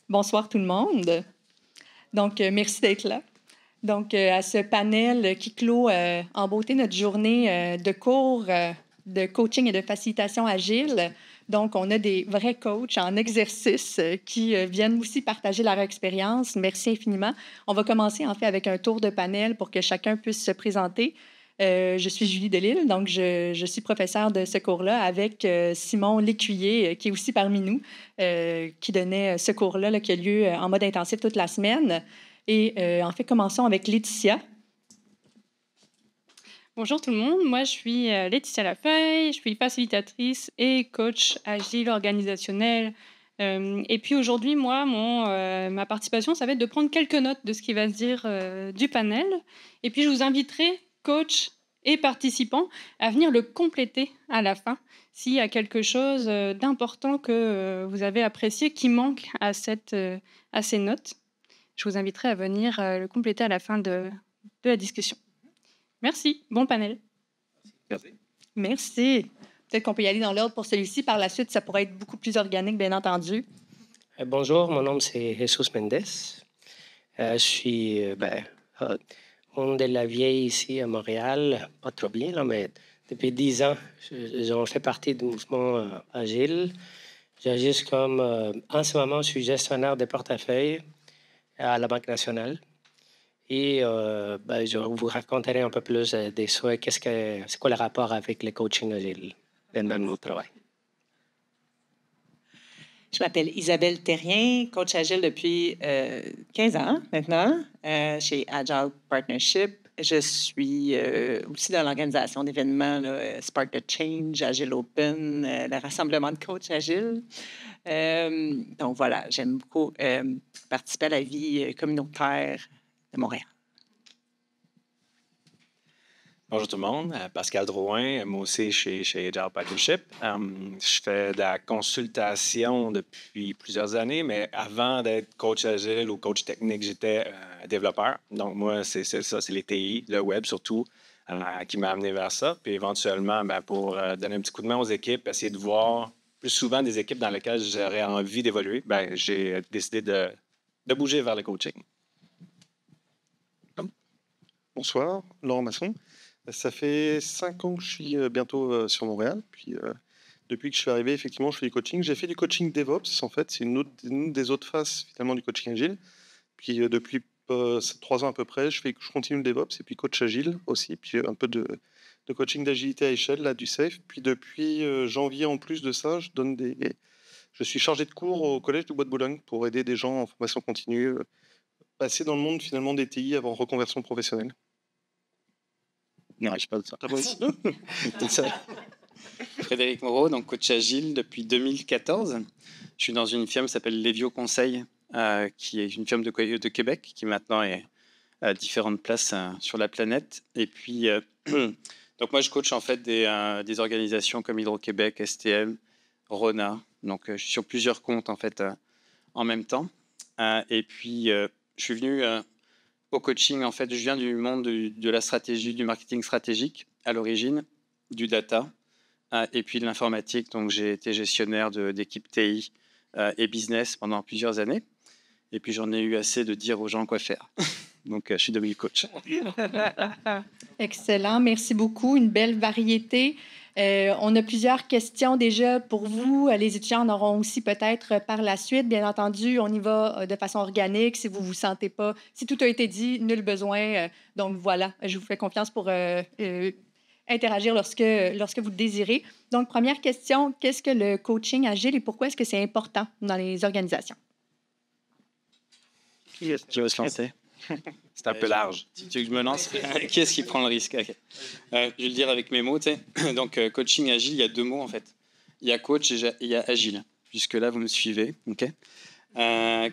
Bonsoir tout le monde. Donc, merci d'être là. Donc, à ce panel qui clôt en beauté notre journée de cours de coaching et de facilitation agile. Donc, on a des vrais coachs en exercice qui viennent aussi partager leur expérience. Merci infiniment. On va commencer en fait avec un tour de panel pour que chacun puisse se présenter. Je suis Julie Delisle, donc je suis professeure de ce cours-là avec Simon Lécuyer, qui est aussi parmi nous, qui donnait ce cours-là là, qui a lieu en mode intensif toute la semaine. Et en fait, commençons avec Laetitia. Bonjour tout le monde, moi je suis Laetitia Lafeuille, je suis facilitatrice et coach agile organisationnel. Et puis aujourd'hui, moi, ma participation, ça va être de prendre quelques notes de ce qui va se dire du panel. Et puis je vous inviterai, coach et participants, à venir le compléter à la fin s'il y a quelque chose d'important que vous avez apprécié qui manque à ces notes. Je vous inviterai à venir le compléter à la fin de la discussion. Merci. Bon panel. Merci. Merci. Peut-être qu'on peut y aller dans l'ordre pour celui-ci. Par la suite, ça pourrait être beaucoup plus organique, bien entendu. Bonjour, mon nom c'est Jesus Mendes. Je suis monde de la vieille ici à Montréal. Pas trop bien, là, mais depuis 10 ans, j'en fais partie du mouvement Agile. J'agis comme, en ce moment, je suis gestionnaire de portefeuille à la Banque nationale. Et je vous raconterai un peu plus des souhaits. C'est quoi le rapport avec le coaching agile dans notre travail? Je m'appelle Isabelle Terrien, coach agile depuis 15 ans maintenant chez Agile Partnership. Je suis aussi dans l'organisation d'événements Spark the Change, Agile Open, le rassemblement de coachs agile. Donc voilà, j'aime beaucoup participer à la vie communautaire de Montréal. Bonjour tout le monde, Pascal Drouin, moi aussi chez Agile Partnership. Je fais de la consultation depuis plusieurs années, mais avant d'être coach agile ou coach technique, j'étais développeur. Donc moi, c'est ça, c'est les TI, le web surtout, qui m'a amené vers ça. Puis éventuellement, pour donner un petit coup de main aux équipes, essayer de voir plus souvent des équipes dans lesquelles j'aurais envie d'évoluer, j'ai décidé de bouger vers le coaching. Bonsoir, Laurent Masson. Ça fait 5 ans que je suis bientôt sur Montréal. Puis, depuis que je suis arrivé, effectivement, je fais du coaching. J'ai fait du coaching DevOps, en fait. C'est une des autres phases, finalement, du coaching agile. Puis, depuis 3 ans à peu près, je continue le DevOps et puis coach agile aussi. Puis, un peu de coaching d'agilité à échelle, là, du SAFe. Puis, depuis janvier, en plus de ça, je suis chargé de cours au Collège du Bois de Boulogne pour aider des gens en formation continue, passer dans le monde, finalement, des TI avant reconversion professionnelle. Non, je parle de ça. C'est ça. Frédéric Moreau, donc coach agile depuis 2014. Je suis dans une firme qui s'appelle Lévio Conseil, qui est une firme de Québec, qui maintenant est à différentes places sur la planète. Et puis, donc moi, je coach en fait des organisations comme Hydro-Québec, STM, RONA. Donc, je suis sur plusieurs comptes en fait en même temps. Et puis, je suis venu au coaching, en fait, je viens du monde de la stratégie, du marketing stratégique à l'origine, du data et puis de l'informatique. Donc, j'ai été gestionnaire d'équipe TI et business pendant plusieurs années. Et puis, j'en ai eu assez de dire aux gens quoi faire. Donc, je suis devenu coach. Excellent, merci beaucoup. Une belle variété. On a plusieurs questions déjà pour vous. Les étudiants en auront aussi peut-être par la suite. Bien entendu, on y va de façon organique. Si vous ne vous sentez pas, si tout a été dit, nul besoin. Donc voilà, je vous fais confiance pour interagir lorsque vous le désirez. Donc, première question, qu'est-ce que le coaching agile et pourquoi est-ce que c'est important dans les organisations? Qui veut se lancer? C'est un peu large. Si tu veux que je me lance, qui est-ce qui prend le risque? Okay. Je vais le dire avec mes mots. Donc, coaching agile, il y a 2 mots en fait. Il y a coach et il y a agile. Puisque là, vous me suivez. Okay.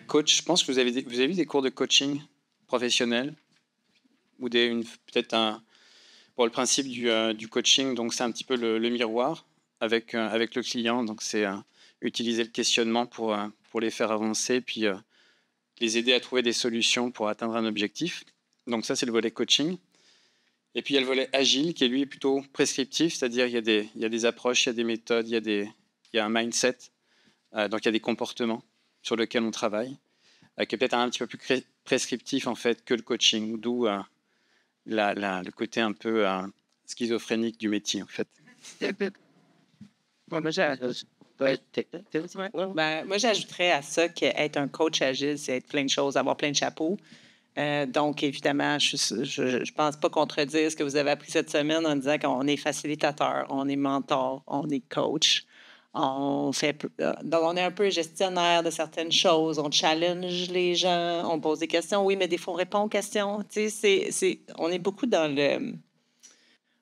Coach, je pense que vous avez vu des cours de coaching professionnel ou peut-être pour le principe du coaching. Donc, c'est un petit peu le miroir avec le client. Donc, c'est utiliser le questionnement pour les faire avancer, puis les aider à trouver des solutions pour atteindre un objectif. Donc ça, c'est le volet coaching. Et puis, il y a le volet agile qui, lui, est plutôt prescriptif, c'est-à-dire il y a des approches, il y a des méthodes, il y a un mindset, donc il y a des comportements sur lesquels on travaille. qui est peut-être un petit peu plus prescriptif en fait que le coaching, d'où le côté un peu schizophrénique du métier en fait. Moi, j'ajouterais à ça qu'être un coach agile, c'est être plein de choses, avoir plein de chapeaux. Donc, évidemment, je pense pas contredire ce que vous avez appris cette semaine en disant qu'on est facilitateur, on est mentor, on est coach. Donc, on est un peu gestionnaire de certaines choses. On challenge les gens, on pose des questions. Oui, mais des fois, on répond aux questions. Tu sais, on est beaucoup dans le...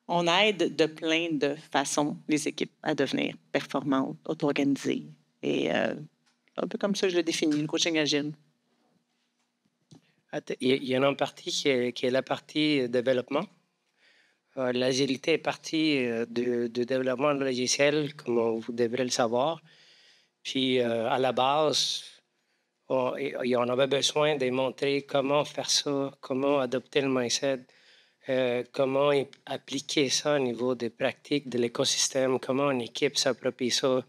On aide de plein de façons les équipes à devenir performantes, auto-organisées. Et un peu comme ça, je le définis, le coaching agile. Il y en a une partie qui est la partie développement. L'agilité est partie du développement logiciel, comme vous devrez le savoir. Puis, à la base, on avait besoin de montrer comment faire ça, comment adopter le mindset, comment appliquer ça au niveau des pratiques de l'écosystème, comment une équipe s'approprie ça,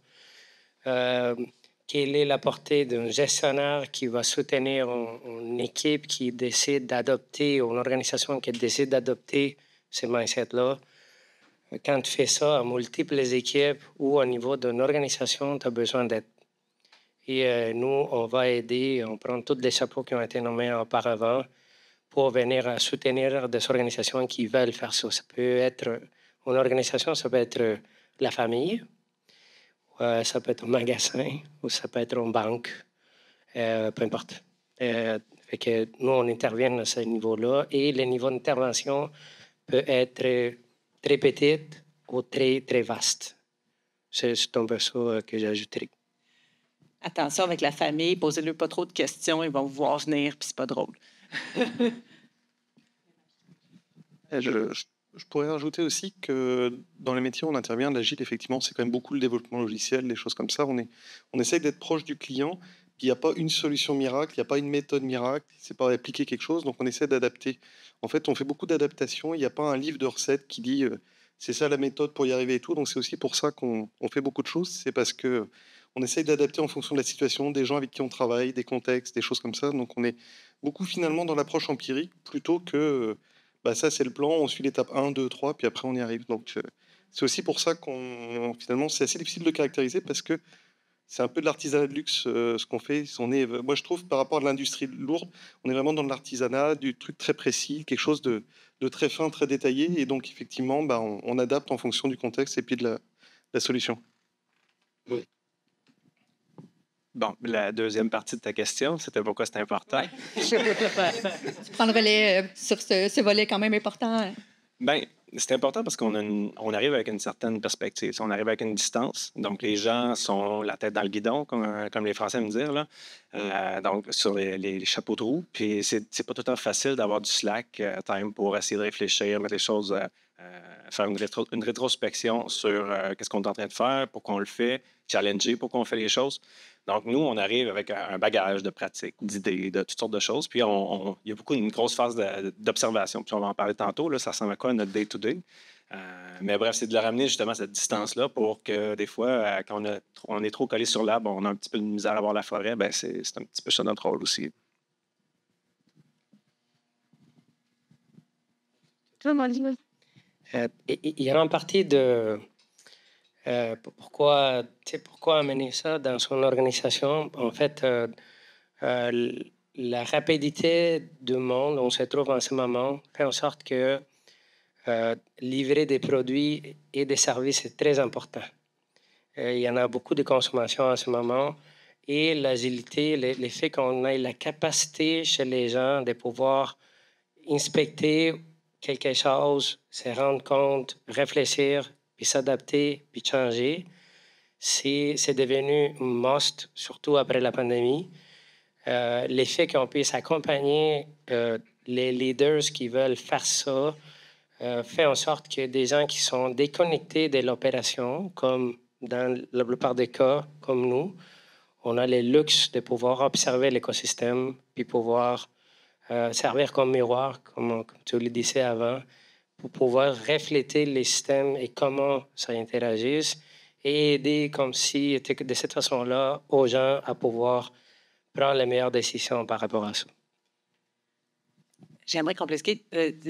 quelle est la portée d'un gestionnaire qui va soutenir une équipe qui décide d'adopter, ou une organisation qui décide d'adopter ces mindsets-là. Quand tu fais ça à multiples équipes ou au niveau d'une organisation, tu as besoin d'aide. Et nous, on va aider, on prend tous les chapeaux qui ont été nommés auparavant pour venir soutenir des organisations qui veulent faire ça. Ça peut être une organisation, ça peut être la famille, ça peut être un magasin ou ça peut être une banque, peu importe. Fait que nous, on intervient à ce niveau-là et le niveau d'intervention peut être très petit ou très, très vaste. C'est un peu ça que j'ajouterais. Attention avec la famille, posez-leur pas trop de questions, ils vont vous voir venir, puis c'est pas drôle. Je pourrais rajouter aussi que dans les métiers où on intervient, l'agile, effectivement, c'est quand même beaucoup le développement logiciel, des choses comme ça. On essaie d'être proche du client. Il n'y a pas une solution miracle, il n'y a pas une méthode miracle, c'est pas appliquer quelque chose, donc on essaie d'adapter. En fait, on fait beaucoup d'adaptations. Il n'y a pas un livre de recettes qui dit c'est ça la méthode pour y arriver et tout. Donc c'est aussi pour ça qu'on fait beaucoup de choses. C'est parce que on essaye d'adapter en fonction de la situation, des gens avec qui on travaille, des contextes, des choses comme ça. Donc on est beaucoup finalement dans l'approche empirique plutôt que ça c'est le plan, on suit l'étape 1, 2, 3, puis après on y arrive. Donc c'est aussi pour ça qu'on finalement c'est assez difficile de caractériser parce que c'est un peu de l'artisanat de luxe ce qu'on fait. Moi je trouve par rapport à l'industrie lourde, on est vraiment dans de l'artisanat, du truc très précis, quelque chose de très fin, très détaillé. Et donc effectivement, on adapte en fonction du contexte et puis de la solution. Oui. Bon, la deuxième partie de ta question, c'était pourquoi c'est important. Tu prends le relais sur ce volet quand même important. Bien, c'est important parce on arrive avec une certaine perspective. On arrive avec une distance. Donc, les gens sont la tête dans le guidon, comme les Français aiment dire, là. Donc, sur les chapeaux de roue. Puis, c'est pas tout le temps facile d'avoir du slack time pour essayer de réfléchir, mettre les choses, faire une rétrospection sur qu'est-ce qu'on est en train de faire, pourquoi on le fait, challenger pourquoi on fait les choses. Donc, nous, on arrive avec un bagage de pratiques, d'idées, de toutes sortes de choses. Puis, il y a une grosse phase d'observation. Puis, on va en parler tantôt. Là, ça ressemble à quoi notre day-to-day? Mais bref, c'est de le ramener justement à cette distance-là pour que des fois, quand on est trop collé sur l'arbre, on a un petit peu de misère à voir la forêt. Bien, c'est un petit peu ça notre rôle aussi. Il y a une partie de... pourquoi amener ça dans son organisation? En fait, la rapidité du monde où on se trouve en ce moment fait en sorte que livrer des produits et des services est très important. Il y en a beaucoup de consommation en ce moment et l'agilité, le fait qu'on ait la capacité chez les gens de pouvoir inspecter quelque chose, se rendre compte, réfléchir, puis s'adapter, puis changer, c'est devenu un must, surtout après la pandémie. L'effet qu'on puisse accompagner les leaders qui veulent faire ça fait en sorte que des gens qui sont déconnectés de l'opération, comme dans la plupart des cas, comme nous, on a le luxe de pouvoir observer l'écosystème, puis pouvoir servir comme miroir, comme tu le disais avant, pour pouvoir refléter les systèmes et comment ça interagisse et aider comme si, de cette façon-là, aux gens à pouvoir prendre les meilleures décisions par rapport à ça. J'aimerais compléter.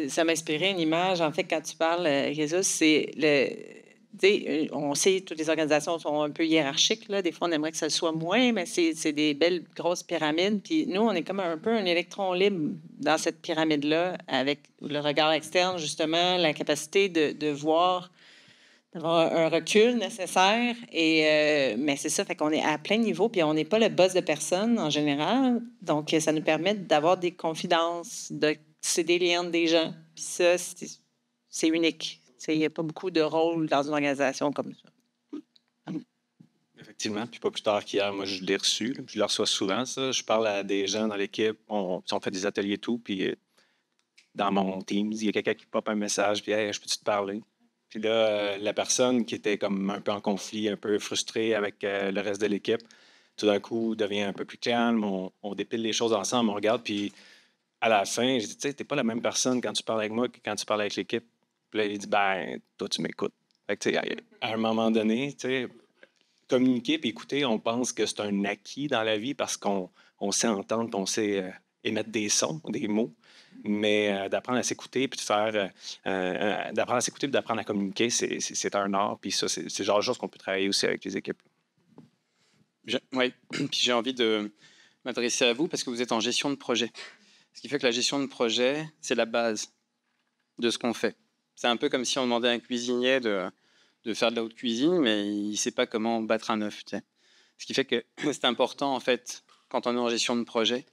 Ça m'a inspiré une image. En fait, quand tu parles, Jesus, c'est on sait que toutes les organisations sont un peu hiérarchiques. Là. Des fois, on aimerait que ça le soit moins, mais c'est des belles grosses pyramides. Puis nous, on est comme un peu un électron libre dans cette pyramide-là, avec le regard externe, justement, la capacité de voir, d'avoir un recul nécessaire. Mais c'est ça, fait qu'on est à plein niveau, puis on n'est pas le boss de personne en général. Donc, ça nous permet d'avoir des confidences, de céder les liens des gens. Puis ça, c'est unique. Il n'y a pas beaucoup de rôles dans une organisation comme ça. Effectivement. Puis pas plus tard qu'hier, moi, je l'ai reçu. Là, je le reçois souvent, ça. Je parle à des gens dans l'équipe. On fait des ateliers et tout. Puis dans mon Teams, il y a quelqu'un qui pop un message. Puis, hey, je peux-tu te parler? Puis là, la personne qui était comme un peu en conflit, un peu frustrée avec le reste de l'équipe, tout d'un coup, devient un peu plus calme. On dépile les choses ensemble, on regarde. Puis à la fin, je dis, tu sais, t'es pas la même personne quand tu parles avec moi que quand tu parles avec l'équipe. Puis là, il dit, ben, toi, tu m'écoutes. Fait que, tu sais, à un moment donné, tu sais, communiquer puis écouter, on pense que c'est un acquis dans la vie parce qu'on sait entendre puis on sait émettre des sons, des mots. Mais d'apprendre à s'écouter puis d'apprendre à s'écouter puis d'apprendre à communiquer, c'est un art. Puis ça, c'est le genre de choses qu'on peut travailler aussi avec les équipes. Oui, puis j'ai envie de m'adresser à vous parce que vous êtes en gestion de projet. Ce qui fait que la gestion de projet, c'est la base de ce qu'on fait. C'est un peu comme si on demandait à un cuisinier de faire de la haute cuisine, mais il ne sait pas comment battre un œuf. Tu sais. Ce qui fait que c'est important, en fait, quand on est en gestion de projet,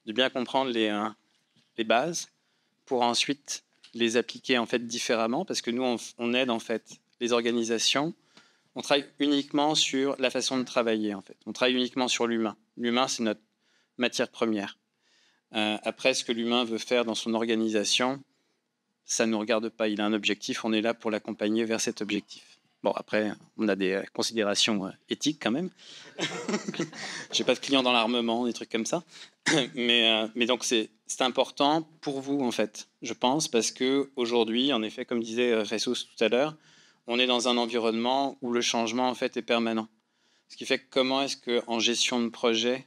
de bien comprendre les bases pour ensuite les appliquer en fait différemment, parce que nous, on aide en fait les organisations. On travaille uniquement sur la façon de travailler, en fait. On travaille uniquement sur l'humain. L'humain, c'est notre matière première. Après, ce que l'humain veut faire dans son organisation, ça ne nous regarde pas. Il a un objectif, on est là pour l'accompagner vers cet objectif. Bon, après, on a des considérations éthiques quand même. J'ai pas de clients dans l'armement, des trucs comme ça. Mais donc, c'est important pour vous, en fait, je pense, parce qu'aujourd'hui, en effet, comme disait Jesus tout à l'heure, on est dans un environnement où le changement, en fait, est permanent. Ce qui fait que comment est-ce qu'en gestion de projet,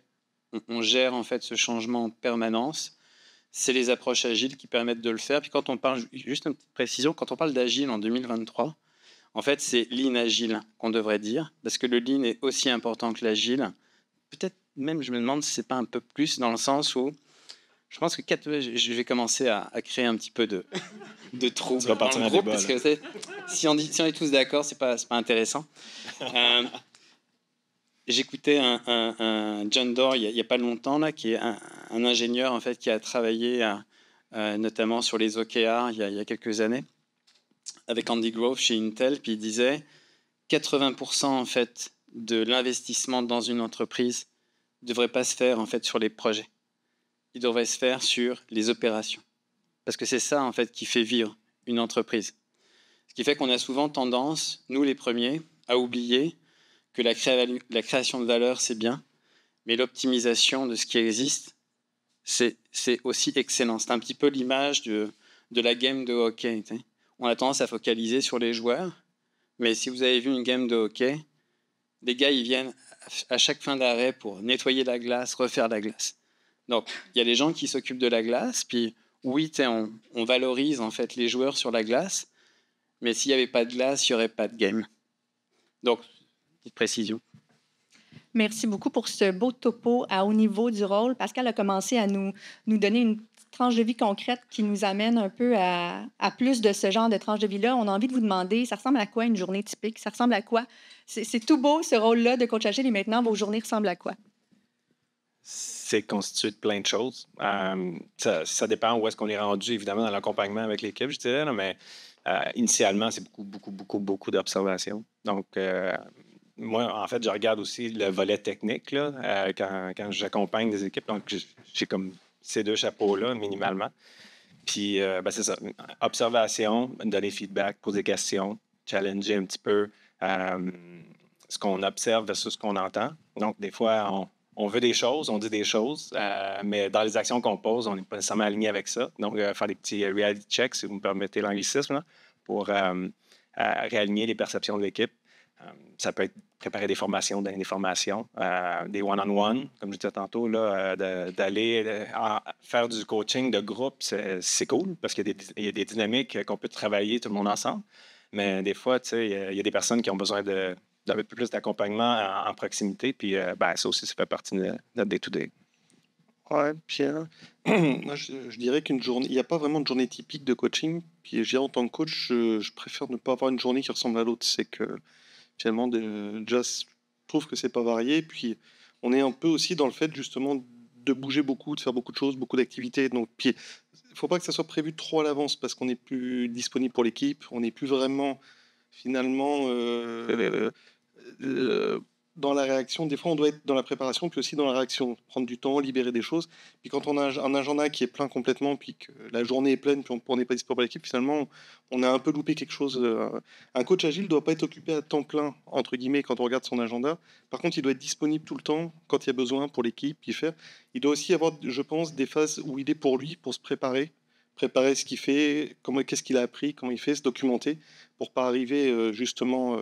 on gère, en fait, ce changement en permanence? C'est les approches agiles qui permettent de le faire. Puis quand on parle, juste une petite précision, quand on parle d'agile en 2023, en fait, c'est lean agile qu'on devrait dire, parce que le lean est aussi important que l'agile. Peut-être même, je me demande si c'est pas un peu plus, dans le sens où je pense que je vais commencer à créer un petit peu de trouble dans le groupe, parce que si on est tous d'accord, c'est pas intéressant. J'écoutais un John Doerr il y a pas longtemps là, qui est un ingénieur en fait qui a travaillé notamment sur les OKR il y a quelques années avec Andy Grove chez Intel, puis il disait 80% en fait de l'investissement dans une entreprise ne devrait pas se faire en fait sur les projets. Il devrait se faire sur les opérations, parce que c'est ça en fait qui fait vivre une entreprise. Ce qui fait qu'on a souvent tendance, nous les premiers, à oublier que la création de valeur, c'est bien, mais l'optimisation de ce qui existe, c'est aussi excellent. C'est un petit peu l'image de la game de hockey. Tu sais. On a tendance à focaliser sur les joueurs, mais si vous avez vu une game de hockey, les gars, ils viennent à chaque fin d'arrêt pour nettoyer la glace, refaire la glace. Donc, il y a les gens qui s'occupent de la glace, puis oui, on valorise en fait les joueurs sur la glace, mais s'il n'y avait pas de glace, il n'y aurait pas de game. Donc, petite précision. Merci beaucoup pour ce beau topo à haut niveau du rôle. Pascal a commencé à nous donner une petite tranche de vie concrète qui nous amène un peu à plus de ce genre de tranche de vie-là. On a envie de vous demander, ça ressemble à quoi une journée typique? Ça ressemble à quoi? C'est tout beau, ce rôle-là de coach agile, et maintenant, vos journées ressemblent à quoi? C'est constitué de plein de choses. Ça dépend où est-ce qu'on est rendu, évidemment, dans l'accompagnement avec l'équipe, je dirais, là, mais initialement, c'est beaucoup d'observations. Donc, moi, en fait, je regarde aussi le volet technique là, quand j'accompagne des équipes. Donc, j'ai comme ces deux chapeaux-là, minimalement. Puis, c'est ça. Observation, donner feedback, poser des questions, challenger un petit peu ce qu'on observe versus ce qu'on entend. Donc, des fois, on veut des choses, on dit des choses, mais dans les actions qu'on pose, on n'est pas nécessairement aligné avec ça. Donc, faire des petits reality checks, si vous me permettez l'anglicisme, là, pour réaligner les perceptions de l'équipe. Ça peut être préparer des formations, donner des formations, des one-on-one, comme je disais tantôt, là, d'aller faire du coaching de groupe, c'est cool parce qu'il y a des dynamiques qu'on peut travailler tout le monde ensemble. Mais des fois, tu sais, il y a des personnes qui ont besoin d'un peu plus d'accompagnement en proximité. Puis ça aussi, ça fait partie de notre day-to-day. Ouais, Pierre. Moi, je dirais qu'une journée, il n'y a pas vraiment de journée typique de coaching. Puis, je dirais, en tant que coach, je préfère ne pas avoir une journée qui ressemble à l'autre. C'est que finalement, déjà, je trouve que c'est pas varié. Puis, on est un peu aussi dans le fait justement de bouger beaucoup, de faire beaucoup de choses, beaucoup d'activités. Donc, puis, il faut pas que ça soit prévu trop à l'avance parce qu'on n'est plus disponible pour l'équipe. On n'est plus vraiment finalement dans la réaction. Des fois, on doit être dans la préparation, puis aussi dans la réaction, prendre du temps, libérer des choses. Puis quand on a un agenda qui est plein complètement, puis que la journée est pleine, puis on n'est pas disponible pour l'équipe, finalement, on a un peu loupé quelque chose. Un coach agile ne doit pas être occupé à temps plein, entre guillemets, quand on regarde son agenda. Par contre, il doit être disponible tout le temps, quand il y a besoin, pour l'équipe, puis faire. Il doit aussi avoir, je pense, des phases où il est pour lui, pour se préparer ce qu'il fait, qu'est-ce qu'il a appris, comment il fait, se documenter, pour pas arriver justement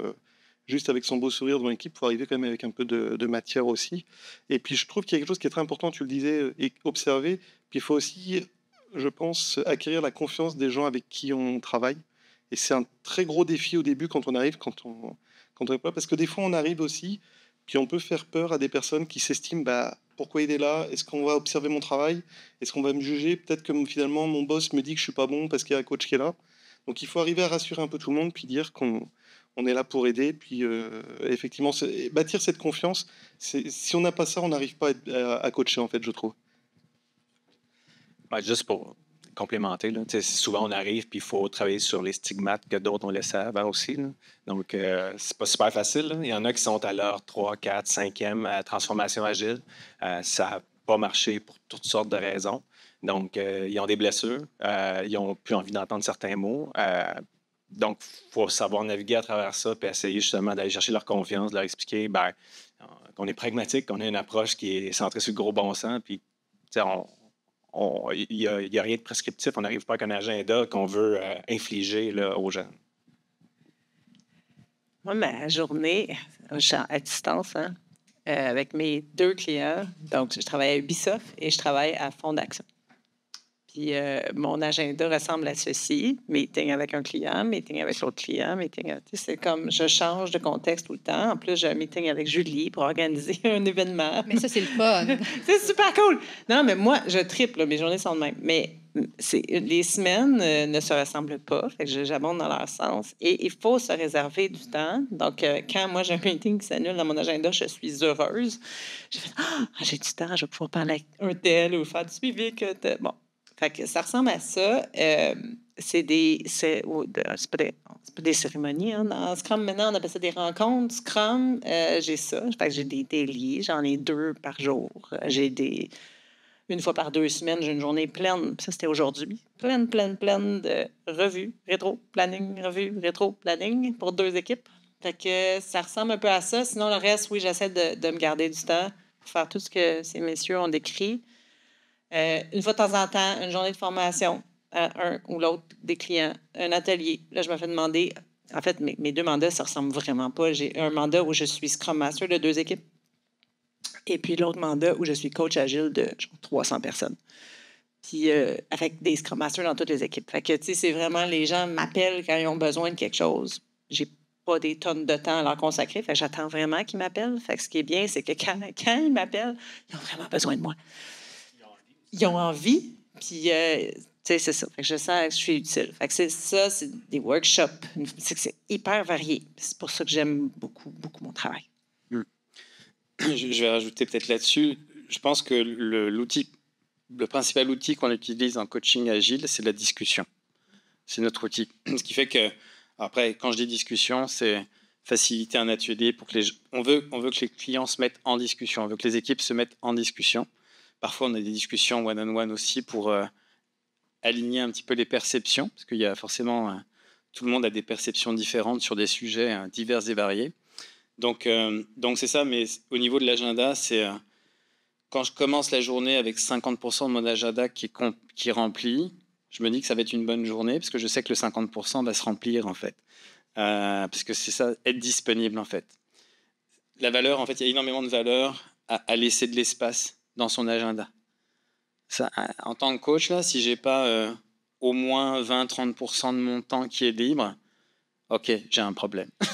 juste avec son beau sourire devant l'équipe, pour arriver quand même avec un peu de matière aussi. Et puis je trouve qu'il y a quelque chose qui est très important, tu le disais, et observer. Puis il faut aussi, je pense, acquérir la confiance des gens avec qui on travaille. Et c'est un très gros défi au début quand on arrive, quand on est pas, parce que des fois on arrive aussi, puis on peut faire peur à des personnes qui s'estiment, pourquoi il est là? Est-ce qu'on va observer mon travail? Est-ce qu'on va me juger? Peut-être que finalement mon boss me dit que je suis pas bon parce qu'il y a un coach qui est là. Donc il faut arriver à rassurer un peu tout le monde, puis dire qu'on est là pour aider, puis effectivement bâtir cette confiance. Si on n'a pas ça, on n'arrive pas à coacher en fait, je trouve. Ouais, juste pour complémenter, là, souvent on arrive puis il faut travailler sur les stigmates que d'autres ont laissés avant aussi. Là. Donc, c'est pas super facile. Là. Il y en a qui sont à leur 3, 4, 5e transformation agile. Ça n'a pas marché pour toutes sortes de raisons. Donc, ils ont des blessures. Ils n'ont plus envie d'entendre certains mots. Donc, il faut savoir naviguer à travers ça puis essayer justement d'aller chercher leur confiance, de leur expliquer qu'on est pragmatique, qu'on a une approche qui est centrée sur le gros bon sens. Puis, il n'y a rien de prescriptif. On n'arrive pas avec un agenda qu'on veut infliger là, aux jeunes. Moi, ma journée, je suis à distance, avec mes 2 clients. Donc, je travaille à Ubisoft et je travaille à Fonds d'Action. Puis, mon agenda ressemble à ceci. Meeting avec un client, meeting avec l'autre client, c'est comme je change de contexte tout le temps. En plus, j'ai un meeting avec Julie pour organiser un événement. Mais ça, c'est le fun. C'est super cool. Non, mais moi, je triple. Mes journées sont de même. Mais les semaines ne se ressemblent pas. Fait que j'abonde dans leur sens. Et il faut se réserver du temps. Donc, quand moi, j'ai un meeting qui s'annule dans mon agenda, je suis heureuse. J'ai fait j'ai du temps, je vais pouvoir parler avec un tel ou faire du suivi. Bon. Fait que ça ressemble à ça. C'est pas des cérémonies. Hein. Dans Scrum, maintenant, on appelle ça des rencontres. Scrum, j'ai ça. Fait que j'ai des daily. J'en ai 2 par jour. Une fois par 2 semaines, j'ai une journée pleine. Ça, c'était aujourd'hui. Pleine de revues, rétro-planning, revues, rétro-planning pour 2 équipes. Fait que ça ressemble un peu à ça. Sinon, le reste, oui, j'essaie de me garder du temps pour faire tout ce que ces messieurs ont décrit. Une fois de temps en temps, une journée de formation à un ou l'autre des clients, un atelier. Là, je me fais demander... En fait, mes 2 mandats, ça ne ressemble vraiment pas. J'ai un mandat où je suis Scrum Master de 2 équipes et puis l'autre mandat où je suis coach agile de 300 personnes. Puis avec des Scrum Masters dans toutes les équipes. Fait que, tu sais, c'est vraiment... Les gens m'appellent quand ils ont besoin de quelque chose. J'ai pas des tonnes de temps à leur consacrer. Fait que j'attends vraiment qu'ils m'appellent. Fait que ce qui est bien, c'est que quand ils m'appellent, ils ont vraiment besoin de moi. Ils ont envie, puis tu sais, c'est ça. Fait que je sens que je suis utile. Fait que c'est des workshops. C'est hyper varié. C'est pour ça que j'aime beaucoup, beaucoup mon travail. Je vais rajouter peut-être là-dessus. Je pense que le principal outil qu'on utilise en coaching agile, c'est la discussion. C'est notre outil. Ce qui fait que, après, quand je dis discussion, c'est faciliter un atelier pour que on veut que les clients se mettent en discussion. On veut que les équipes se mettent en discussion. Parfois, on a des discussions one-on-one aussi pour aligner un petit peu les perceptions, parce qu'il y a forcément... tout le monde a des perceptions différentes sur des sujets divers et variés. Donc c'est ça, mais au niveau de l'agenda, c'est quand je commence la journée avec 50% de mon agenda qui est rempli, je me dis que ça va être une bonne journée, parce que je sais que le 50% va se remplir, en fait. parce que c'est ça, être disponible en fait. La valeur, en fait, il y a énormément de valeur à laisser de l'espace dans son agenda. Ça, en tant que coach, là, si j'ai pas au moins 20-30% de mon temps qui est libre, OK, j'ai un problème. En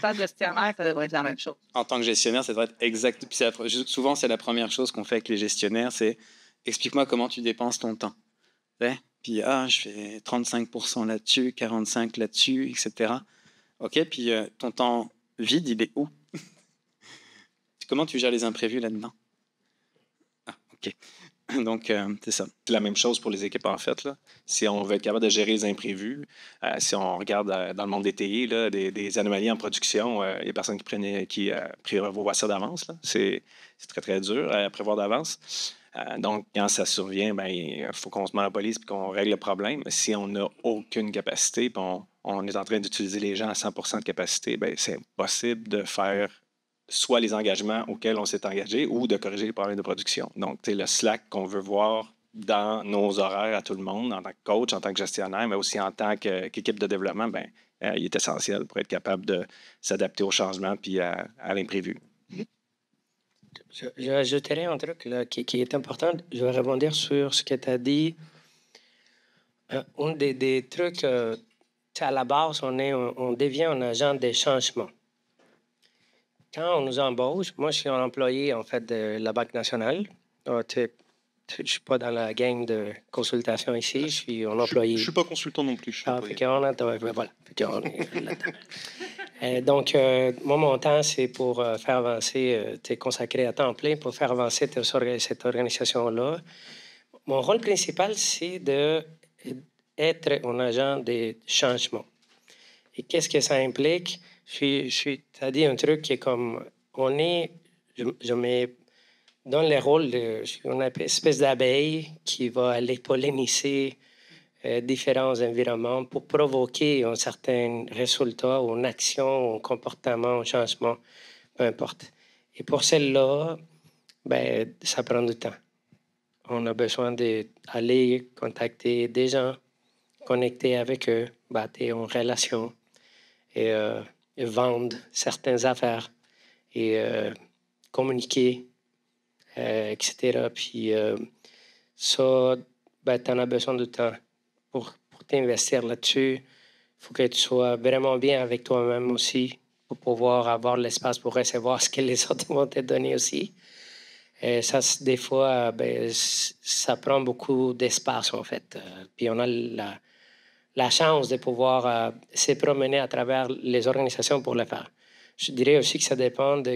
tant que gestionnaire, ça devrait être la même chose. En tant que gestionnaire, ça devrait être exact. Puis souvent, c'est la première chose qu'on fait avec les gestionnaires, c'est explique-moi comment tu dépenses ton temps. Ouais? Puis, je fais 35% là-dessus, 45% là-dessus, etc. OK, puis ton temps vide, il est où? Comment tu gères les imprévus là-dedans? OK. Donc, c'est ça. C'est la même chose pour les équipes, en fait. Là. Si on veut être capable de gérer les imprévus, si on regarde dans le monde des TI, là, des anomalies en production, il y a personne qui prévoit ça d'avance. Là. C'est très, très dur à prévoir d'avance. Donc, quand ça survient, il faut qu'on se monopolise et qu'on règle le problème. Si on n'a aucune capacité, puis on est en train d'utiliser les gens à 100% de capacité, c'est impossible de faire soit les engagements auxquels on s'est engagé ou de corriger les problèmes de production. Donc, le slack qu'on veut voir dans nos horaires à tout le monde, en tant que coach, en tant que gestionnaire, mais aussi en tant qu'équipe de développement, il est essentiel pour être capable de s'adapter aux changements puis à l'imprévu. Je rajouterais un truc là, qui est important. Je vais rebondir sur ce que tu as dit. Un des trucs, à la base, on devient un agent de changement. Quand on nous embauche, moi, je suis un employé, en fait, de la Banque nationale. Je ne suis pas dans la gang de consultation ici. Je suis un employé. Je ne suis pas consultant non plus. Voilà. Donc, moi, mon temps, c'est pour faire avancer, tu es consacré à temps plein pour faire avancer cette organisation-là. Mon rôle principal, c'est d'être un agent de changement. Et qu'est-ce que ça implique? Tu as dit un truc qui est comme, je me donne le rôle de, je suis une espèce d'abeille qui va aller polliniser différents environnements pour provoquer un certain résultat, ou une action, un comportement, un changement, peu importe. Et pour celle-là, ça prend du temps. On a besoin d'aller contacter des gens, connecter avec eux, bâtir une relation et vendre certaines affaires et communiquer, etc. Puis ça, tu en as besoin de temps pour t'investir là-dessus. Il faut que tu sois vraiment bien avec toi-même aussi pour pouvoir avoir l'espace pour recevoir ce que les autres vont te donner aussi. Et ça, des fois, ça prend beaucoup d'espace, en fait. Puis on a la chance de pouvoir se promener à travers les organisations pour le faire. Je dirais aussi que ça dépend de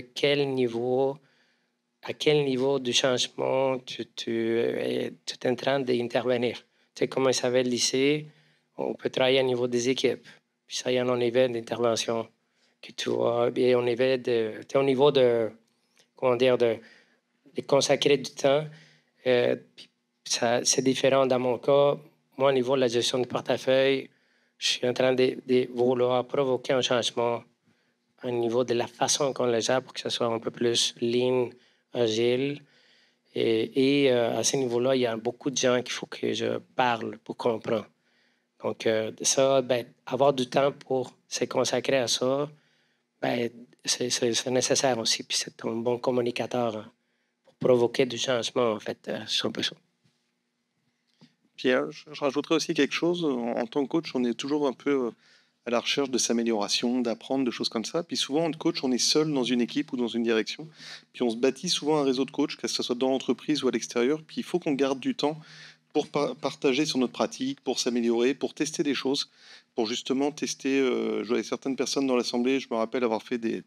à quel niveau du changement tu es en train d'intervenir. Tu sais, comme on savait le lycée, on peut travailler au niveau des équipes. Puis ça, il y a un niveau d'intervention que tu vois. Et au niveau de consacrer du temps. C'est différent dans mon cas. Moi, au niveau de la gestion du portefeuille, je suis en train de vouloir provoquer un changement au niveau de la façon qu'on le gère pour que ce soit un peu plus lean, agile. Et à ce niveau-là, il y a beaucoup de gens qu'il faut que je parle pour comprendre. Donc, ça, avoir du temps pour se consacrer à ça, c'est nécessaire aussi. Puis c'est un bon communicateur pour provoquer du changement, en fait, c'est un peu ça. Pierre, je rajouterais aussi quelque chose. En tant que coach, on est toujours un peu à la recherche de s'amélioration, d'apprendre, de choses comme ça. Puis souvent, en coach, on est seul dans une équipe ou dans une direction. Puis on se bâtit souvent un réseau de coachs, que ce soit dans l'entreprise ou à l'extérieur. Puis il faut qu'on garde du temps pour partager sur notre pratique, pour s'améliorer, pour tester des choses, pour justement tester. Je voyais certaines personnes dans l'assemblée, je me rappelle avoir fait des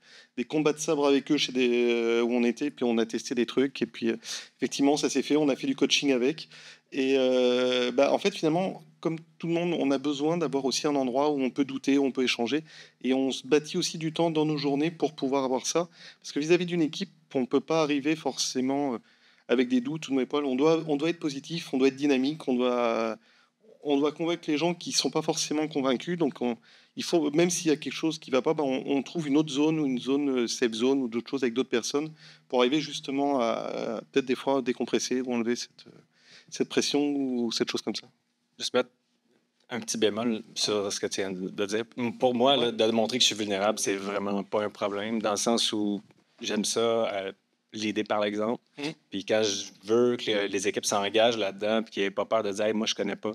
combats de sabre avec eux où on était, puis on a testé des trucs, et puis effectivement, ça s'est fait, on a fait du coaching avec. Et en fait, finalement, comme tout le monde, on a besoin d'avoir aussi un endroit où on peut douter, où on peut échanger, et on se bâtit aussi du temps dans nos journées pour pouvoir avoir ça. Parce que vis-à-vis d'une équipe, on ne peut pas arriver forcément avec des doutes ou de épaules. On doit être positif, on doit être dynamique, on doit convaincre les gens qui ne sont pas forcément convaincus. Donc, il faut, même s'il y a quelque chose qui ne va pas, on trouve une autre zone ou une zone safe zone ou d'autres choses avec d'autres personnes pour arriver justement à peut-être des fois décompresser ou enlever cette pression ou cette chose comme ça. Juste mettre Un petit bémol sur ce que tu viens de dire. Pour moi, là, de montrer que je suis vulnérable, c'est vraiment pas un problème, dans le sens où j'aime ça, l'idée par l'exemple. Puis quand je veux que les équipes s'engagent là-dedans, puis qu'ils n'aient pas peur de dire, hey, moi, je connais pas.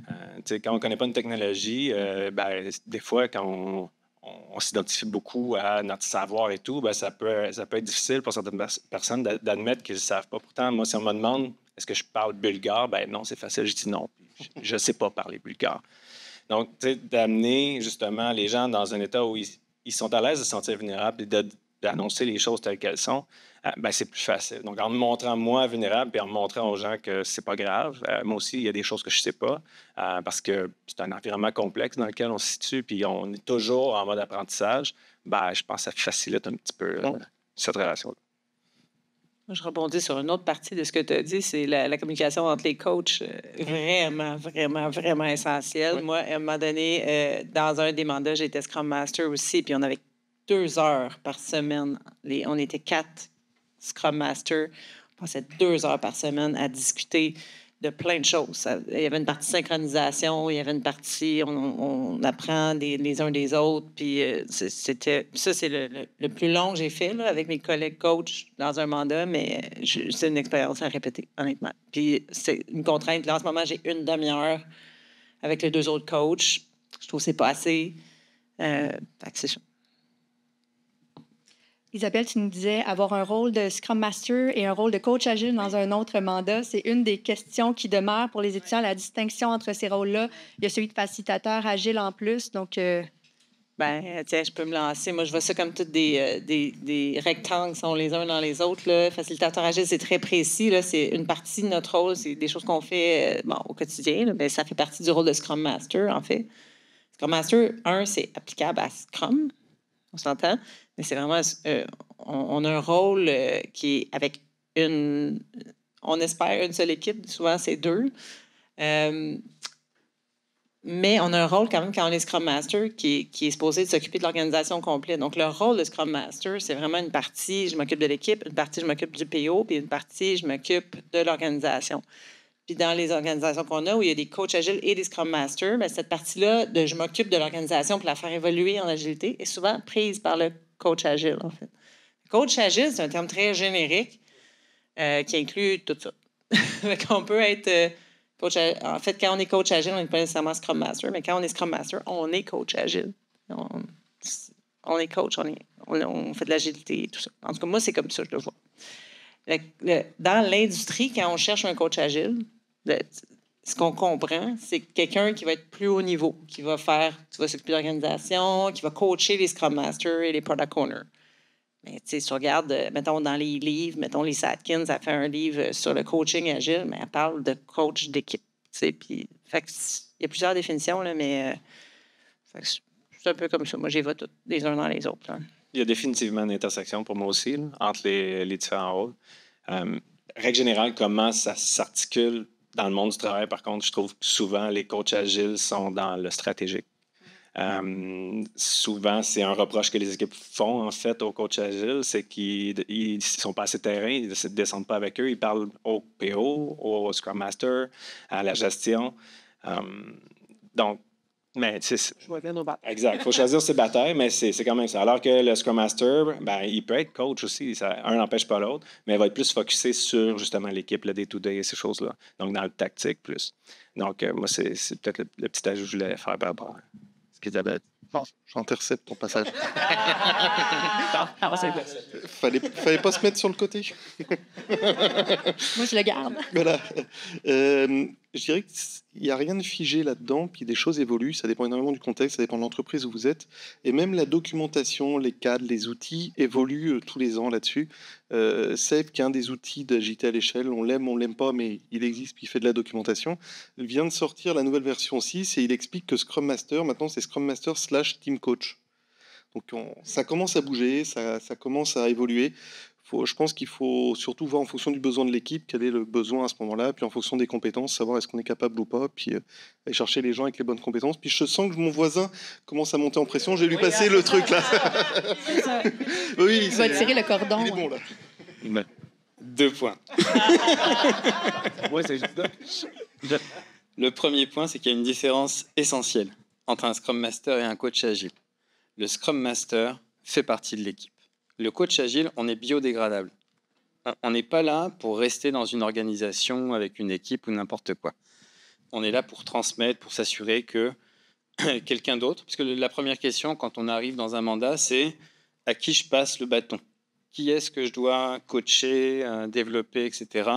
Tu sais, quand on connaît pas une technologie, ben, des fois, quand on s'identifie beaucoup à notre savoir et tout, ben, ça peut être difficile pour certaines personnes d'admettre qu'ils ne savent pas. Pourtant, moi, si on me demande est-ce que je parle bulgare, ben non, c'est facile, je dis non. Je ne sais pas parler bulgare. Donc, tu sais, d'amener justement les gens dans un état où ils sont à l'aise de se sentir vulnérables et d'annoncer les choses telles qu'elles sont, ben, c'est plus facile. Donc, en me montrant moi vulnérable et en me montrant aux gens que c'est pas grave, moi aussi, il y a des choses que je sais pas parce que c'est un environnement complexe dans lequel on se situe puis on est toujours en mode apprentissage, ben, je pense que ça facilite un petit peu cette relation-là. Je rebondis sur une autre partie de ce que tu as dit, c'est la communication entre les coachs, vraiment, vraiment, vraiment essentielle. Moi, à un moment donné, dans un des mandats, j'étais Scrum Master aussi, puis on avait 2 heures par semaine. On était 4 Scrum Masters. On passait 2 heures par semaine à discuter de plein de choses. Il y avait une partie synchronisation, il y avait une partie on apprend les uns des autres. Puis c'était ça, c'est le plus long que j'ai fait là, avec mes collègues coachs dans un mandat, mais c'est une expérience à répéter, honnêtement. Puis c'est une contrainte. Là, en ce moment, j'ai 1 demi-heure avec les 2 autres coachs. Je trouve que c'est pas assez. Fait que c'est ça. Isabelle, tu nous disais avoir un rôle de Scrum Master et un rôle de coach agile dans un autre mandat. C'est une des questions qui demeure pour les étudiants, la distinction entre ces rôles-là. Il y a celui de facilitateur agile en plus. Donc, ben, tiens, je peux me lancer. Moi, je vois ça comme tous des rectangles qui sont les uns dans les autres. Là. Facilitateur agile, c'est très précis. Là. C'est une partie de notre rôle. C'est des choses qu'on fait au quotidien. Là. Ben, ça fait partie du rôle de Scrum Master, en fait. Scrum Master, c'est applicable à Scrum. On s'entend? Mais c'est vraiment... on a un rôle qui est avec on espère une seule équipe. Souvent, c'est 2. Mais on a un rôle quand même quand on est Scrum Master qui est supposé de s'occuper de l'organisation complète. Donc, le rôle de Scrum Master, c'est vraiment une partie, je m'occupe de l'équipe, une partie, je m'occupe du PO, puis une partie, je m'occupe de l'organisation. Puis dans les organisations qu'on a, où il y a des coachs agiles et des Scrum Masters, bien, cette partie-là de je m'occupe de l'organisation pour la faire évoluer en agilité est souvent prise par le coach agile, en fait. Coach agile, c'est un terme très générique qui inclut tout ça. On peut être coach agile. En fait, quand on est coach agile, on n'est pas nécessairement Scrum Master, mais quand on est Scrum Master, on est coach agile. On est coach, on fait de l'agilité et tout ça. En tout cas, moi, c'est comme ça, je le vois. Dans l'industrie, quand on cherche un coach agile, ce qu'on comprend, c'est quelqu'un qui va être plus haut niveau, qui va s'occuper de l'organisation, qui va coacher les Scrum Masters et les Product Owners. Mais si tu regardes, mettons, dans les livres, mettons, Lisa Atkins a fait un livre sur le coaching agile, mais elle parle de coach d'équipe. Puis, il y a plusieurs définitions, là, mais c'est un peu comme ça. Moi, j'y vais tous les uns dans les autres. Là. Il y a définitivement une intersection pour moi aussi là, entre les différents rôles. Règle générale, comment ça s'articule dans le monde du travail, par contre, je trouve que souvent les coachs agiles sont dans le stratégique. Souvent, c'est un reproche que les équipes font, en fait, aux coachs agiles, c'est qu'ils ne sont pas assez terrain, ils ne descendent pas avec eux, ils parlent au PO, au Scrum Master, à la gestion. Donc, mais tu sais, exact. Il faut choisir ses batailles, mais c'est quand même ça. Alors que le Scrum Master, ben, il peut être coach aussi. Un n'empêche pas l'autre, mais il va être plus focusé sur justement l'équipe, le day-to-day et ces choses-là. Donc, dans le tactique plus. Donc, moi, c'est peut-être le petit ajout que je voulais faire par rapport à Isabelle. Bon, j'intercepte ton passage. Fallait pas se mettre sur le côté. moi, je le garde. Voilà. Je dirais qu'il n'y a rien de figé là-dedans, puis des choses évoluent, ça dépend énormément du contexte, ça dépend de l'entreprise où vous êtes, et même la documentation, les cadres, les outils évoluent tous les ans là-dessus. Seb, qui est un des outils d'agilité à l'échelle, on l'aime pas, mais il existe, puis il fait de la documentation, il vient de sortir la nouvelle version 6, et il explique que Scrum Master, maintenant c'est Scrum Master / Team Coach. Donc ça commence à bouger, ça commence à évoluer. Je pense qu'il faut surtout voir en fonction du besoin de l'équipe, quel est le besoin à ce moment-là, puis en fonction des compétences, savoir est-ce qu'on est capable ou pas, puis aller chercher les gens avec les bonnes compétences. Puis je sens que mon voisin commence à monter en pression, j'ai lui passer le truc là. Oui, il va tirer le cordon. Il est bon là. 2 points. Moi, c'est juste ça. Le premier point, c'est qu'il y a une différence essentielle entre un Scrum Master et un coach agile. Le Scrum Master fait partie de l'équipe. Le coach agile, on est biodégradable. On n'est pas là pour rester dans une organisation avec une équipe ou n'importe quoi. On est là pour transmettre, pour s'assurer que quelqu'un d'autre, parce que la première question quand on arrive dans un mandat, c'est à qui je passe le bâton? Qui est-ce que je dois coacher, développer, etc.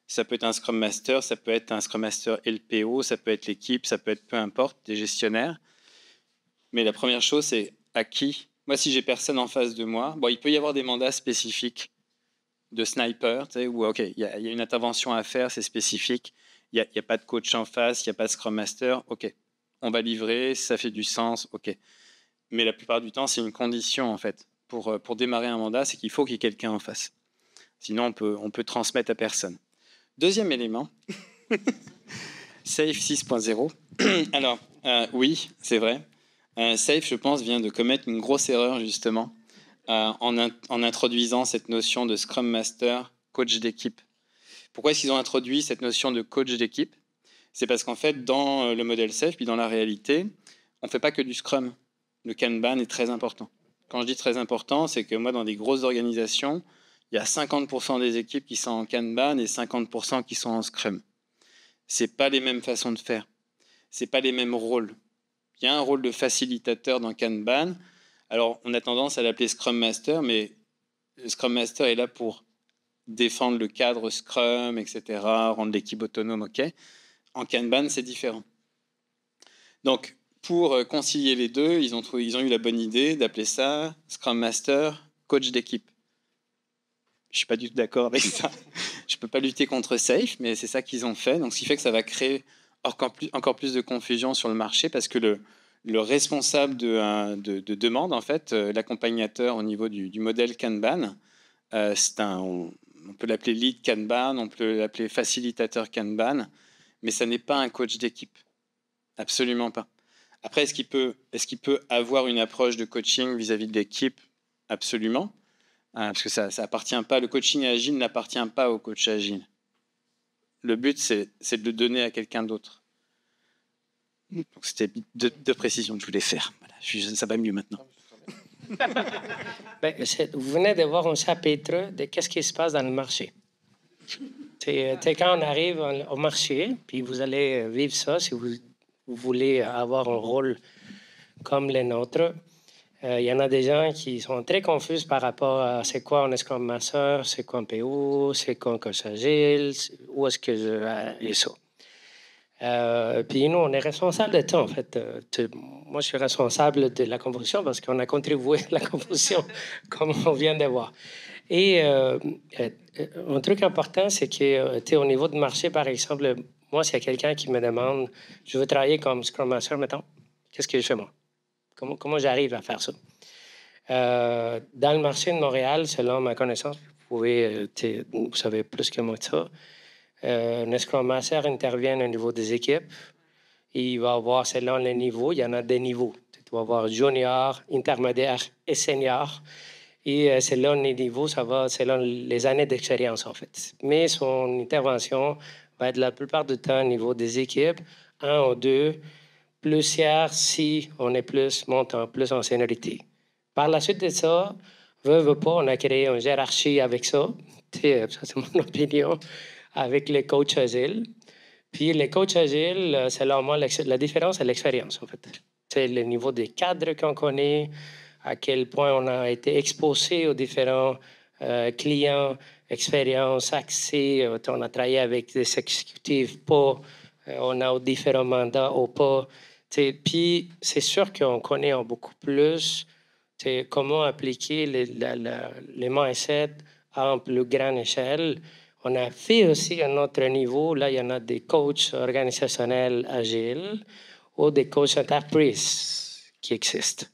Ça peut être un Scrum Master, ça peut être un Scrum Master LPO, ça peut être l'équipe, ça peut être peu importe, des gestionnaires. Mais la première chose, c'est à qui? Moi, si j'ai personne en face de moi, bon, il peut y avoir des mandats spécifiques de sniper, tu sais, où OK, il y a une intervention à faire, c'est spécifique. Il n'y a pas de coach en face, il n'y a pas de Scrum Master. OK, on va livrer, ça fait du sens, OK. Mais la plupart du temps, c'est une condition, en fait. Pour démarrer un mandat, c'est qu'il faut qu'il y ait quelqu'un en face. Sinon, on peut transmettre à personne. Deuxième élément, Safe 6.0. Alors, oui, c'est vrai. Safe, je pense, vient de commettre une grosse erreur, justement, en introduisant cette notion de Scrum Master, coach d'équipe. Pourquoi est-ce qu'ils ont introduit cette notion de coach d'équipe? C'est parce qu'en fait, dans le modèle Safe, puis dans la réalité, on ne fait pas que du Scrum. Le Kanban est très important. Quand je dis très important, c'est que moi, dans des grosses organisations, il y a 50% des équipes qui sont en Kanban et 50% qui sont en Scrum. Ce n'est pas les mêmes façons de faire. Ce n'est pas les mêmes rôles. Il y a un rôle de facilitateur dans Kanban. Alors, on a tendance à l'appeler Scrum Master, mais le Scrum Master est là pour défendre le cadre Scrum, etc., rendre l'équipe autonome, OK. En Kanban, c'est différent. Donc, pour concilier les deux, ils ont eu la bonne idée d'appeler ça Scrum Master, coach d'équipe. Je ne suis pas du tout d'accord avec ça. Je ne peux pas lutter contre Safe, mais c'est ça qu'ils ont fait. Donc, ce qui fait que ça va créer encore plus de confusion sur le marché parce que le responsable de demande, en fait, l'accompagnateur au niveau du modèle Kanban, on peut l'appeler lead Kanban, on peut l'appeler facilitateur Kanban, mais ça n'est pas un coach d'équipe. Absolument pas. Après, est-ce qu'il peut avoir une approche de coaching vis-à-vis de l'équipe? Absolument. Parce que ça appartient pas, le coaching agile n'appartient pas au coach agile. Le but, c'est de le donner à quelqu'un d'autre. Donc, c'était deux précisions que je voulais faire. Voilà, ça va mieux maintenant. Vous venez de voir un chapitre de qu'est-ce qui se passe dans le marché. C'est quand on arrive au marché, puis vous allez vivre ça si vous voulez avoir un rôle comme le nôtre. Il y en a des gens qui sont très confus par rapport à c'est quoi un Scrum Master, c'est quoi un PO, c'est quoi un coach agile, où est-ce que je et ça. Puis nous, on est responsable de tout, en fait. Moi, je suis responsable de la composition parce qu'on a contribué à la composition, comme on vient de voir. Et un truc important, c'est que au niveau du marché, par exemple, moi, s'il y a quelqu'un qui me demande, je veux travailler comme Scrum Master, mettons, qu'est-ce que je fais moi? Comment j'arrive à faire ça? Dans le marché de Montréal, selon ma connaissance, vous savez plus que moi de ça, un Scrum Master intervient au niveau des équipes. Il va avoir, selon les niveaux, il y en a des niveaux. Tu vas avoir junior, intermédiaire et senior. Et selon les niveaux, ça va selon les années d'expérience, en fait. Mais son intervention va être la plupart du temps au niveau des équipes, 1 ou 2, plusieurs si on est montant plus en seniorité. Par la suite de ça, veut pas, on a créé une hiérarchie avec ça. Ça, c'est mon opinion, avec les coachs agiles. Puis les coachs agiles, selon moi, la différence, c'est l'expérience, en fait. C'est le niveau des cadres qu'on connaît, à quel point on a été exposé aux différents clients, expériences, accès. On a travaillé avec des exécutifs, pas. On a différents mandats ou pas. Puis c'est sûr qu'on connaît beaucoup plus comment appliquer les mindset à plus grande échelle. On a fait aussi à notre niveau, là, il y en a des coachs organisationnels agiles ou des coachs entreprises qui existent.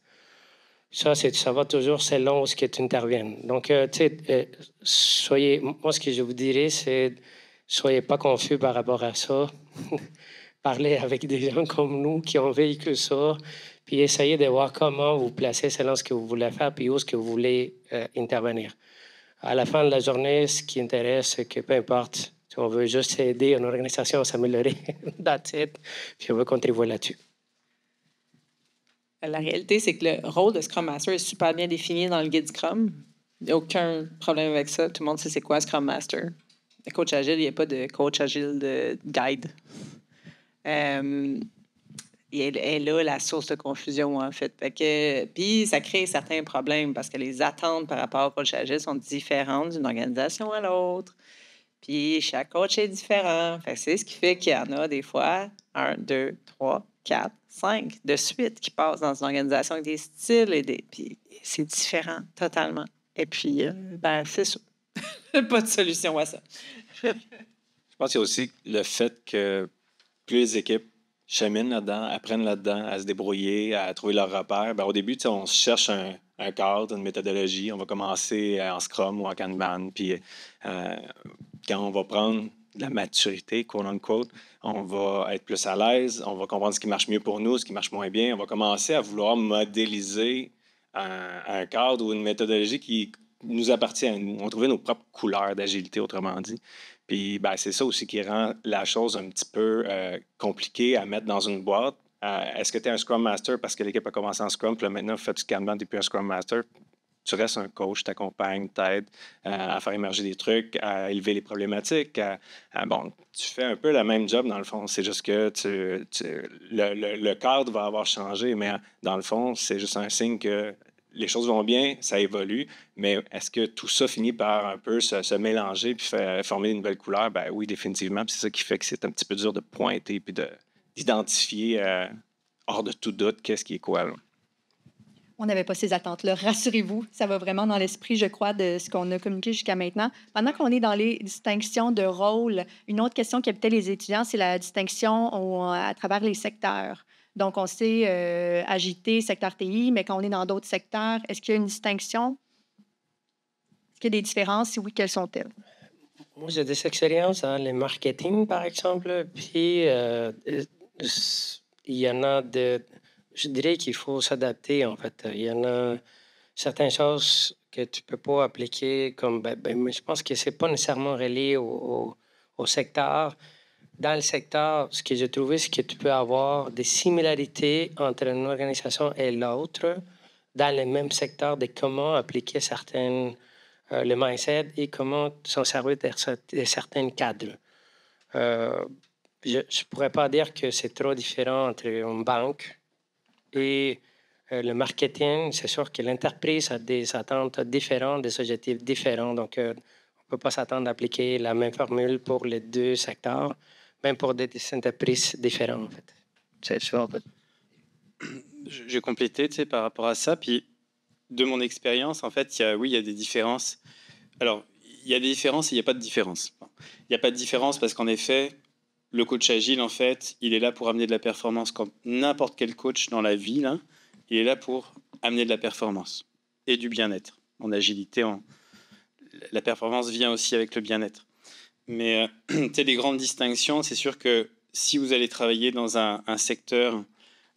Ça va toujours selon ce que tu interviennes. Donc, moi, ce que je vous dirais, c'est soyez pas confus par rapport à ça. Parlez avec des gens comme nous qui ont vécu ça, puis essayez de voir comment vous placez selon ce que vous voulez faire, puis où est-ce que vous voulez intervenir. À la fin de la journée, ce qui intéresse, c'est que peu importe, Si on veut juste aider une organisation à s'améliorer, that's it. Puis on veut contribuer là-dessus. La réalité, c'est que le rôle de Scrum Master est super bien défini dans le guide Scrum. Il n'y a aucun problème avec ça. Tout le monde sait c'est quoi Scrum Master. Le coach agile, il n'y a pas de coach agile de guide. Et elle est là la source de confusion, en fait. Puis ça crée certains problèmes parce que les attentes par rapport au coach agile sont différentes d'une organisation à l'autre. Puis chaque coach est différent. C'est ce qui fait qu'il y en a des fois 1, 2, 3, 4, 5 de suite qui passent dans une organisation avec des styles. Puis c'est différent totalement. Et puis, c'est ça. Pas de solution à ça. Je pense qu'il y a aussi le fait que plus les équipes cheminent là-dedans, apprennent là-dedans, à se débrouiller, à trouver leur repère. Au début, on se cherche un cadre, une méthodologie. On va commencer en Scrum ou en Kanban. Puis quand on va prendre de la maturité, quote-unquote, on va être plus à l'aise, on va comprendre ce qui marche mieux pour nous, ce qui marche moins bien. On va commencer à vouloir modéliser un cadre ou une méthodologie qui nous appartient à nous. On va trouver nos propres couleurs d'agilité, autrement dit. Puis c'est ça aussi qui rend la chose un petit peu compliquée à mettre dans une boîte. Est-ce que tu es un Scrum Master parce que l'équipe a commencé en Scrum, puis là, maintenant, tu fais du Kanban, tu n'es plus un Scrum Master? Tu restes un coach, t'accompagnes, t'aides à faire émerger des trucs, à élever les problématiques. Tu fais un peu le même job, dans le fond. C'est juste que le cadre va avoir changé, mais dans le fond, c'est juste un signe que les choses vont bien, ça évolue, mais est-ce que tout ça finit par un peu se mélanger puis former une nouvelle couleur? Oui, définitivement. Puis c'est ça qui fait que c'est un petit peu dur de pointer puis d'identifier hors de tout doute qu'est-ce qui est quoi, là. On n'avait pas ces attentes-là. Rassurez-vous, ça va vraiment dans l'esprit, je crois, de ce qu'on a communiqué jusqu'à maintenant. Pendant qu'on est dans les distinctions de rôle, une autre question qui habitait les étudiants, c'est la distinction à travers les secteurs. Donc, on sait agiter, secteur TI, mais quand on est dans d'autres secteurs, est-ce qu'il y a une distinction? Est-ce qu'il y a des différences? Si oui, quelles sont-elles? Moi, j'ai des expériences dans le marketing, par exemple, puis il y en a je dirais qu'il faut s'adapter, en fait. Il y en a certaines choses que tu ne peux pas appliquer comme... mais je pense que ce n'est pas nécessairement relié au secteur. Dans le secteur, ce que j'ai trouvé, c'est que tu peux avoir des similarités entre une organisation et l'autre dans le même secteur de comment appliquer le mindset et comment s'en servir de certains cadres. Je ne pourrais pas dire que c'est trop différent entre une banque et le marketing. C'est sûr que l'entreprise a des attentes différentes, des objectifs différents. Donc, on ne peut pas s'attendre à appliquer la même formule pour les deux secteurs, même pour des entreprises différentes, en fait. C'est ça, en fait. Je vais compléter, par rapport à ça. Puis, de mon expérience, en fait, il y a des différences. Alors, il y a des différences et il n'y a pas de différence. Il n'y a pas de différence parce qu'en effet, le coach agile, en fait, il est là pour amener de la performance comme n'importe quel coach dans la vie. Là, il est là pour amener de la performance et du bien-être. En agilité, la performance vient aussi avec le bien-être. Mais les grandes distinctions, c'est sûr que si vous allez travailler dans un secteur,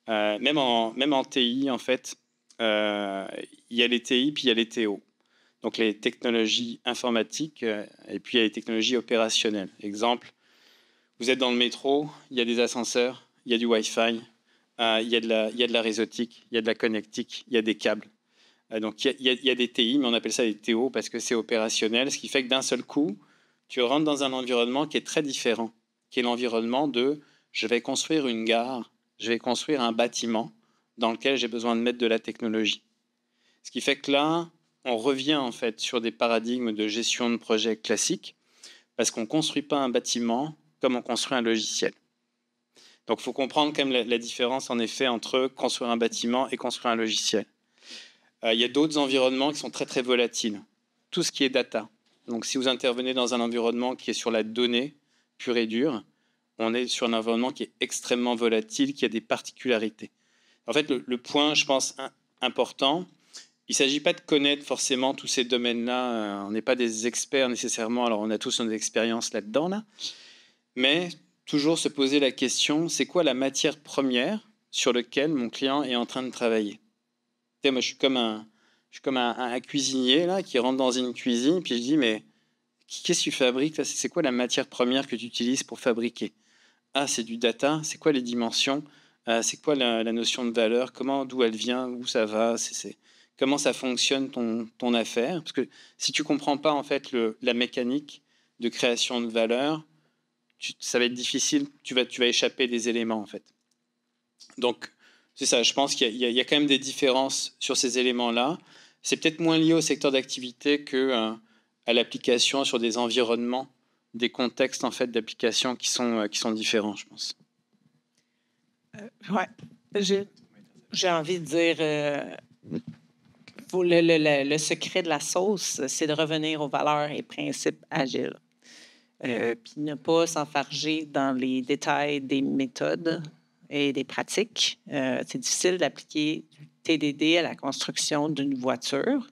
même en TI, en fait, il y a les TI puis il y a les TO. Donc les technologies informatiques et puis il y a les technologies opérationnelles. Exemple, vous êtes dans le métro, il y a des ascenseurs, il y a du Wi-Fi, il y a de la réseautique, il y a de la connectique, il y a des câbles. Donc il y a des TI, mais on appelle ça des TO parce que c'est opérationnel, ce qui fait que d'un seul coup, tu rentres dans un environnement qui est très différent, qui est l'environnement de « je vais construire une gare, je vais construire un bâtiment dans lequel j'ai besoin de mettre de la technologie ». Ce qui fait que là, on revient en fait sur des paradigmes de gestion de projet classiques parce qu'on ne construit pas un bâtiment comme on construit un logiciel. Donc, il faut comprendre quand même la différence, en effet, entre construire un bâtiment et construire un logiciel. Il y a d'autres environnements qui sont très, très volatiles. Tout ce qui est data. Donc, si vous intervenez dans un environnement qui est sur la donnée pure et dure, on est sur un environnement qui est extrêmement volatile, qui a des particularités. En fait, le point, je pense, important, il ne s'agit pas de connaître forcément tous ces domaines-là. On n'est pas des experts nécessairement. Alors, on a tous nos expériences là-dedans, là. Mais toujours se poser la question, c'est quoi la matière première sur laquelle mon client est en train de travailler? Moi, je suis comme un cuisinier là, qui rentre dans une cuisine, puis je dis, mais Qu'est-ce que tu fabriques? C'est quoi la matière première que tu utilises pour fabriquer? Ah, c'est du data. C'est quoi les dimensions? C'est quoi la notion de valeur? D'où elle vient? Où ça va? Comment ça fonctionne ton affaire? Parce que si tu comprends pas en fait la mécanique de création de valeur, ça va être difficile. Tu vas échapper des éléments en fait. Donc c'est ça. Je pense qu'il y a quand même des différences sur ces éléments-là. C'est peut-être moins lié au secteur d'activité que à l'application sur des environnements, des contextes en fait d'application qui sont différents, je pense. Ouais. J'ai envie de dire, le secret de la sauce, c'est de revenir aux valeurs et principes agiles. Puis ne pas s'enfarger dans les détails des méthodes et des pratiques. C'est difficile d'appliquer du TDD à la construction d'une voiture.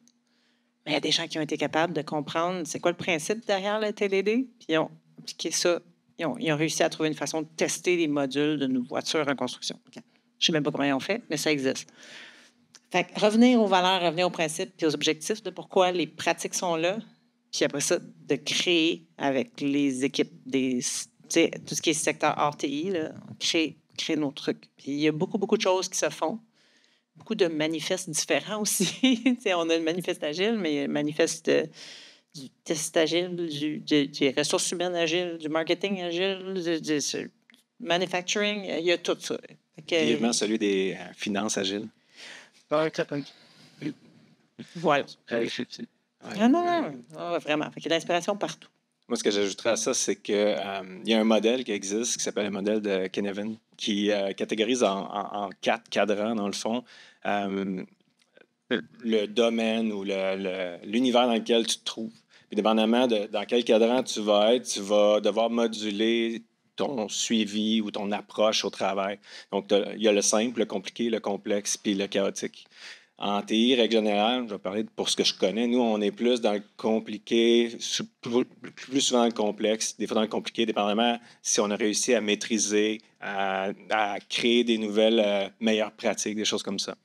Mais il y a des gens qui ont été capables de comprendre c'est quoi le principe derrière le TDD, puis ils ont appliqué ça. Ils ont réussi à trouver une façon de tester les modules d'une voiture en construction. Je ne sais même pas comment ils ont fait, mais ça existe. Fait que revenir aux valeurs, revenir aux principes et aux objectifs de pourquoi les pratiques sont là, puis après ça, de créer avec les équipes, tout ce qui est secteur RTI, là, créer nos trucs. Puis il y a beaucoup, beaucoup de choses qui se font. Beaucoup de manifestes différents aussi. On a le manifeste agile, mais il y a le manifeste du test agile, des ressources humaines agiles, du marketing agile, du manufacturing. Il y a tout ça. Vivement celui des finances agiles. Voilà. Non, vraiment. Il y a de l'inspiration partout. Moi, ce que j'ajouterais à ça, c'est qu'il y a un modèle qui existe qui s'appelle le modèle de Kenevan, qui catégorise en 4 cadrans, dans le fond, le domaine ou l'univers dans lequel tu te trouves. Puis, dépendamment dans quel cadran tu vas être, tu vas devoir moduler ton suivi ou ton approche au travail. Donc, il y a le simple, le compliqué, le complexe, puis le chaotique. En TI, règle générale, je vais parler pour ce que je connais. Nous, on est plus dans le compliqué, plus souvent le complexe, des fois dans le compliqué, dépendamment si on a réussi à maîtriser, à créer des nouvelles meilleures pratiques, des choses comme ça.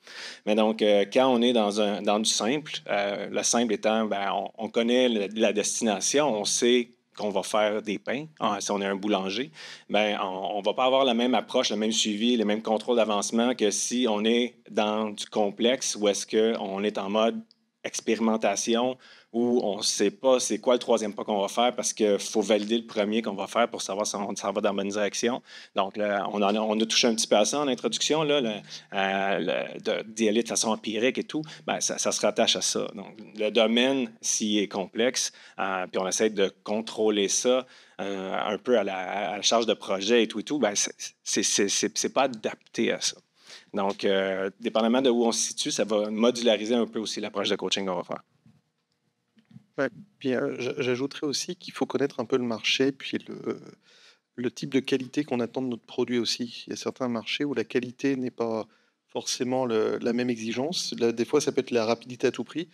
Mais donc, quand on est dans du simple, le simple étant, on connaît la destination, on sait qu'on va faire des pains, si on est un boulanger, on ne va pas avoir la même approche, le même suivi, le même contrôle d'avancement que si on est dans du complexe ou est-ce qu'on est en mode expérimentation où on ne sait pas c'est quoi le troisième pas qu'on va faire parce qu'il faut valider le premier qu'on va faire pour savoir si on s'en va dans la bonne direction. Donc, là, on a touché un petit peu à ça en introduction, d'y aller de façon empirique et tout. Ça se rattache à ça. Donc, le domaine, s'il est complexe, puis on essaie de contrôler ça un peu à la charge de projet et tout, c'est pas adapté à ça. Donc, dépendamment de où on se situe, ça va modulariser un peu aussi l'approche de coaching qu'on va faire. Ouais, puis j'ajouterais aussi qu'il faut connaître un peu le marché, puis le type de qualité qu'on attend de notre produit aussi. Il y a certains marchés où la qualité n'est pas forcément la même exigence. Là, des fois, ça peut être la rapidité à tout prix.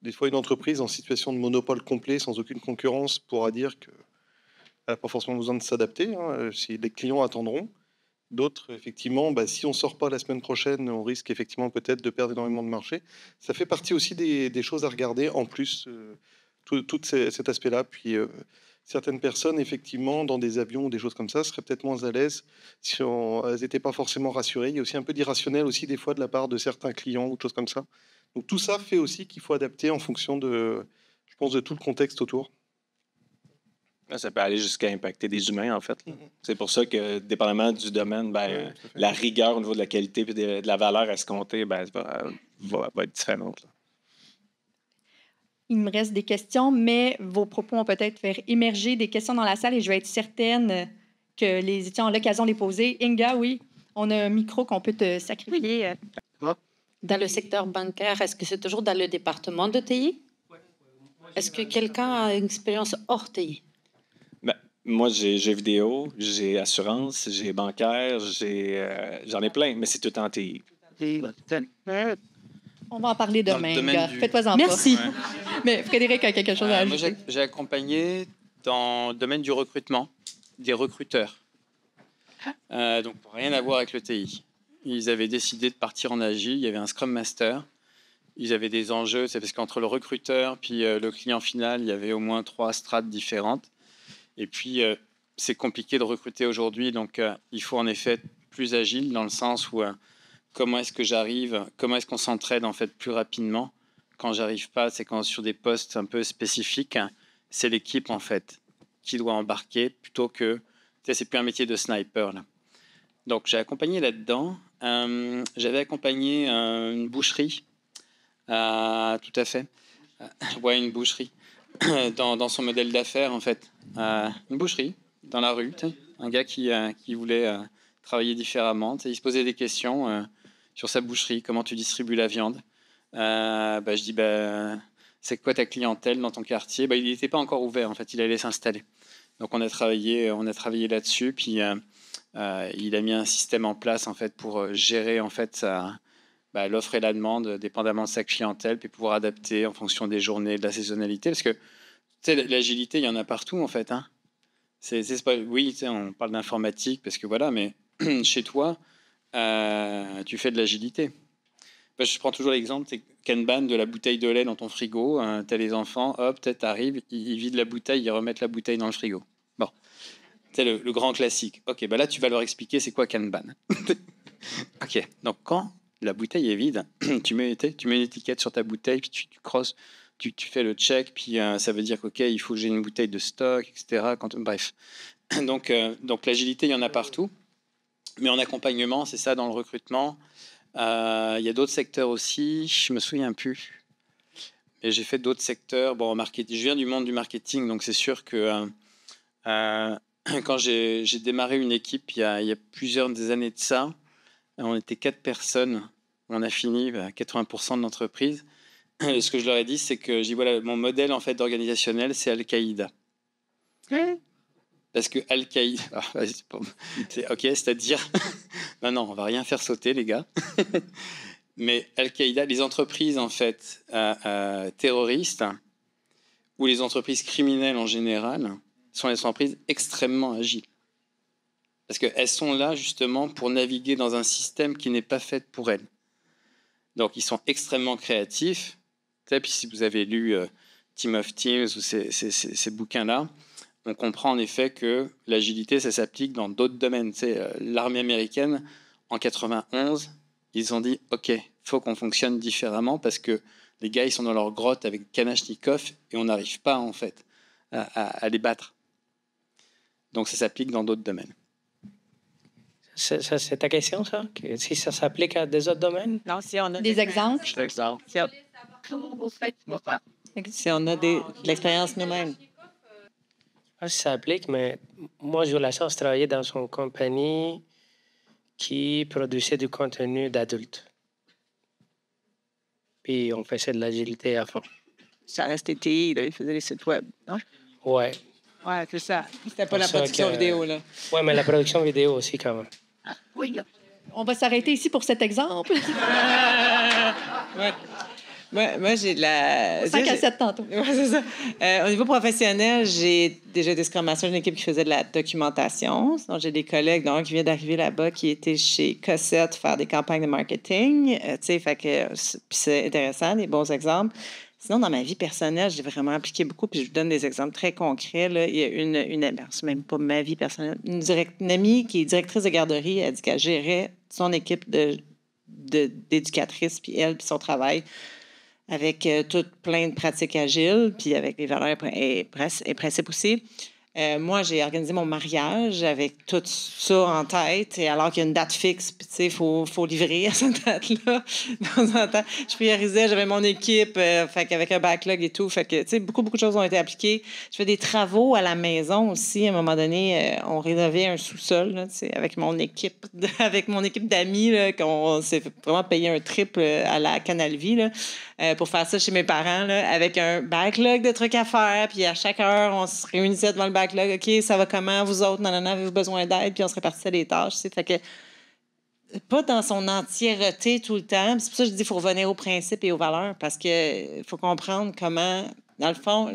Des fois, une entreprise en situation de monopole complet, sans aucune concurrence, pourra dire qu'elle n'a pas forcément besoin de s'adapter, si les clients attendront. D'autres, effectivement, si on ne sort pas la semaine prochaine, on risque effectivement peut-être de perdre énormément de marché. Ça fait partie aussi des choses à regarder, en plus, tout cet aspect-là. Puis certaines personnes, effectivement, dans des avions ou des choses comme ça, seraient peut-être moins à l'aise si elles n'étaient pas forcément rassurées. Il y a aussi un peu d'irrationnel aussi, des fois, de la part de certains clients ou des choses comme ça. Donc tout ça fait aussi qu'il faut adapter en fonction je pense, de tout le contexte autour. Ça peut aller jusqu'à impacter des humains, en fait. C'est pour ça que, dépendamment du domaine, la rigueur au niveau de la qualité et de la valeur escomptée va être différente. Il me reste des questions, mais vos propos vont peut-être faire émerger des questions dans la salle et je vais être certaine que les étudiants ont l'occasion de les poser. Inga, oui, on a un micro qu'on peut te sacrifier. Dans le secteur bancaire, est-ce que c'est toujours dans le département de TI? Est-ce que quelqu'un a une expérience hors TI? Moi, j'ai jeux vidéo, j'ai assurance, j'ai bancaire, j'en ai plein, mais c'est tout en TI. On va en parler demain, gars. Faites-toi-en pas. Merci. Ouais. Mais Frédéric a quelque chose à ajouter. Moi, j'ai accompagné dans le domaine du recrutement des recruteurs. Donc, rien à voir avec le TI. Ils avaient décidé de partir en agile. Il y avait un Scrum Master. ils avaient des enjeux. C'est parce qu'entre le recruteur puis le client final, il y avait au moins 3 strates différentes. Et puis, c'est compliqué de recruter aujourd'hui. Donc, il faut en effet être plus agile dans le sens où comment est-ce que j'arrive, comment est-ce qu'on s'entraide en fait plus rapidement. Quand j'arrive pas, c'est quand sur des postes un peu spécifiques, c'est l'équipe en fait qui doit embarquer plutôt que, tu sais, c'est plus un métier de sniper là. Donc, j'ai accompagné là-dedans. J'avais accompagné une boucherie. Tout à fait. Ouais, une boucherie. dans son modèle d'affaires, en fait. Une boucherie, dans la rue. Un gars qui voulait travailler différemment. Il se posait des questions sur sa boucherie. Comment tu distribues la viande? Je dis, c'est quoi ta clientèle dans ton quartier? Il n'était pas encore ouvert, en fait. Il allait s'installer. Donc, on a travaillé là-dessus. Puis, il a mis un système en place, en fait, pour gérer, en fait, l'offre et la demande, dépendamment de sa clientèle, puis pouvoir adapter en fonction des journées, de la saisonnalité. Parce que, tu sais, l'agilité, il y en a partout, en fait. Hein. C'est pas, oui, tu sais, on parle d'informatique, parce que voilà, mais chez toi, tu fais de l'agilité. Je prends toujours l'exemple, c'est Kanban de la bouteille de lait dans ton frigo. Tu as les enfants, hop, tu arrives, ils vident la bouteille, ils remettent la bouteille dans le frigo. Bon, c'est le grand classique. Ok, là, tu vas leur expliquer c'est quoi Kanban. Ok, donc quand la bouteille est vide, tu mets une étiquette sur ta bouteille, puis tu crosses, tu fais le check, puis ça veut dire qu'ok, il faut que j'ai une bouteille de stock, etc. Bref. Donc l'agilité, il y en a partout. Mais en accompagnement, c'est ça, dans le recrutement. Il y a d'autres secteurs aussi, je me souviens plus. Et j'ai fait d'autres secteurs. Bon, marketing, je viens du monde du marketing, donc c'est sûr que quand j'ai démarré une équipe il y a plusieurs années de ça, on était 4 personnes. On a fini 80% de l'entreprise. Ce que je leur ai dit, c'est que voilà, mon modèle en fait organisationnel, c'est Al-Qaïda. Parce que Al-Qaïda, c'est-à-dire, non, on va rien faire sauter, les gars. Mais Al-Qaïda, les entreprises en fait terroristes ou les entreprises criminelles en général sont des entreprises extrêmement agiles. Parce qu'elles sont là justement pour naviguer dans un système qui n'est pas fait pour elles. Donc, ils sont extrêmement créatifs. Puis, si vous avez lu Team of Teams ou ces bouquins-là, on comprend en effet que l'agilité, ça s'applique dans d'autres domaines. L'armée américaine, en 91, ils ont dit « Ok, il faut qu'on fonctionne différemment parce que les gars, ils sont dans leur grotte avec Kalachnikov et on n'arrive pas en fait à les battre. » Donc, ça s'applique dans d'autres domaines. C'est ta question, ça? Si ça s'applique à des autres domaines? Non, si on a Des exemples? Si on a de l'expérience nous-mêmes. Ça s'applique, mais moi, j'ai eu la chance de travailler dans une compagnie qui produisait du contenu d'adultes. Puis on faisait de l'agilité à fond. Ça restait TI, là, ils faisaient les sites web, non? Ouais. Ouais, c'est ça. C'était pas la production vidéo, là. Ouais, mais la production vidéo aussi, quand même. Oui. On va s'arrêter ici pour cet exemple. Ouais. Moi, j'ai de la... 5 à 7 tantôt. Ouais, c'est ça. Au niveau professionnel, j'ai déjà des Scrum Masters d'une équipe qui faisait de la documentation. Donc, j'ai des collègues, dont un qui vient d'arriver là-bas, qui était chez Cossette faire des campagnes de marketing. C'est intéressant, des bons exemples. Sinon, dans ma vie personnelle, j'ai vraiment appliqué beaucoup, puis je vous donne des exemples très concrets. Là. Il y a c'est même pas ma vie personnelle, une amie qui est directrice de garderie, elle dit qu'elle gérait son équipe d'éducatrices, puis elle, puis son travail, avec tout plein de pratiques agiles, puis avec les valeurs et principes aussi. Moi, j'ai organisé mon mariage avec tout ça en tête, et alors qu'il y a une date fixe, puis tu sais, il faut livrer à cette date-là. Je priorisais, j'avais mon équipe, avec un backlog et tout. Fait que, tu sais, beaucoup de choses ont été appliquées. Je fais des travaux à la maison aussi. À un moment donné, on rénovait un sous-sol, là, tu sais, avec mon équipe d'amis, là, qu'on s'est vraiment payé un triple à la Canal Vie, là, pour faire ça chez mes parents, là, avec un backlog de trucs à faire. Puis à chaque heure, on se réunissait devant le backlog. OK, ça va comment, vous autres? Non, avez-vous besoin d'aide? Puis on se répartissait les tâches. Tu sais, fait que pas dans son entièreté tout le temps. C'est pour ça que je dis qu'il faut revenir aux principes et aux valeurs, parce qu'il faut comprendre comment, dans le fond,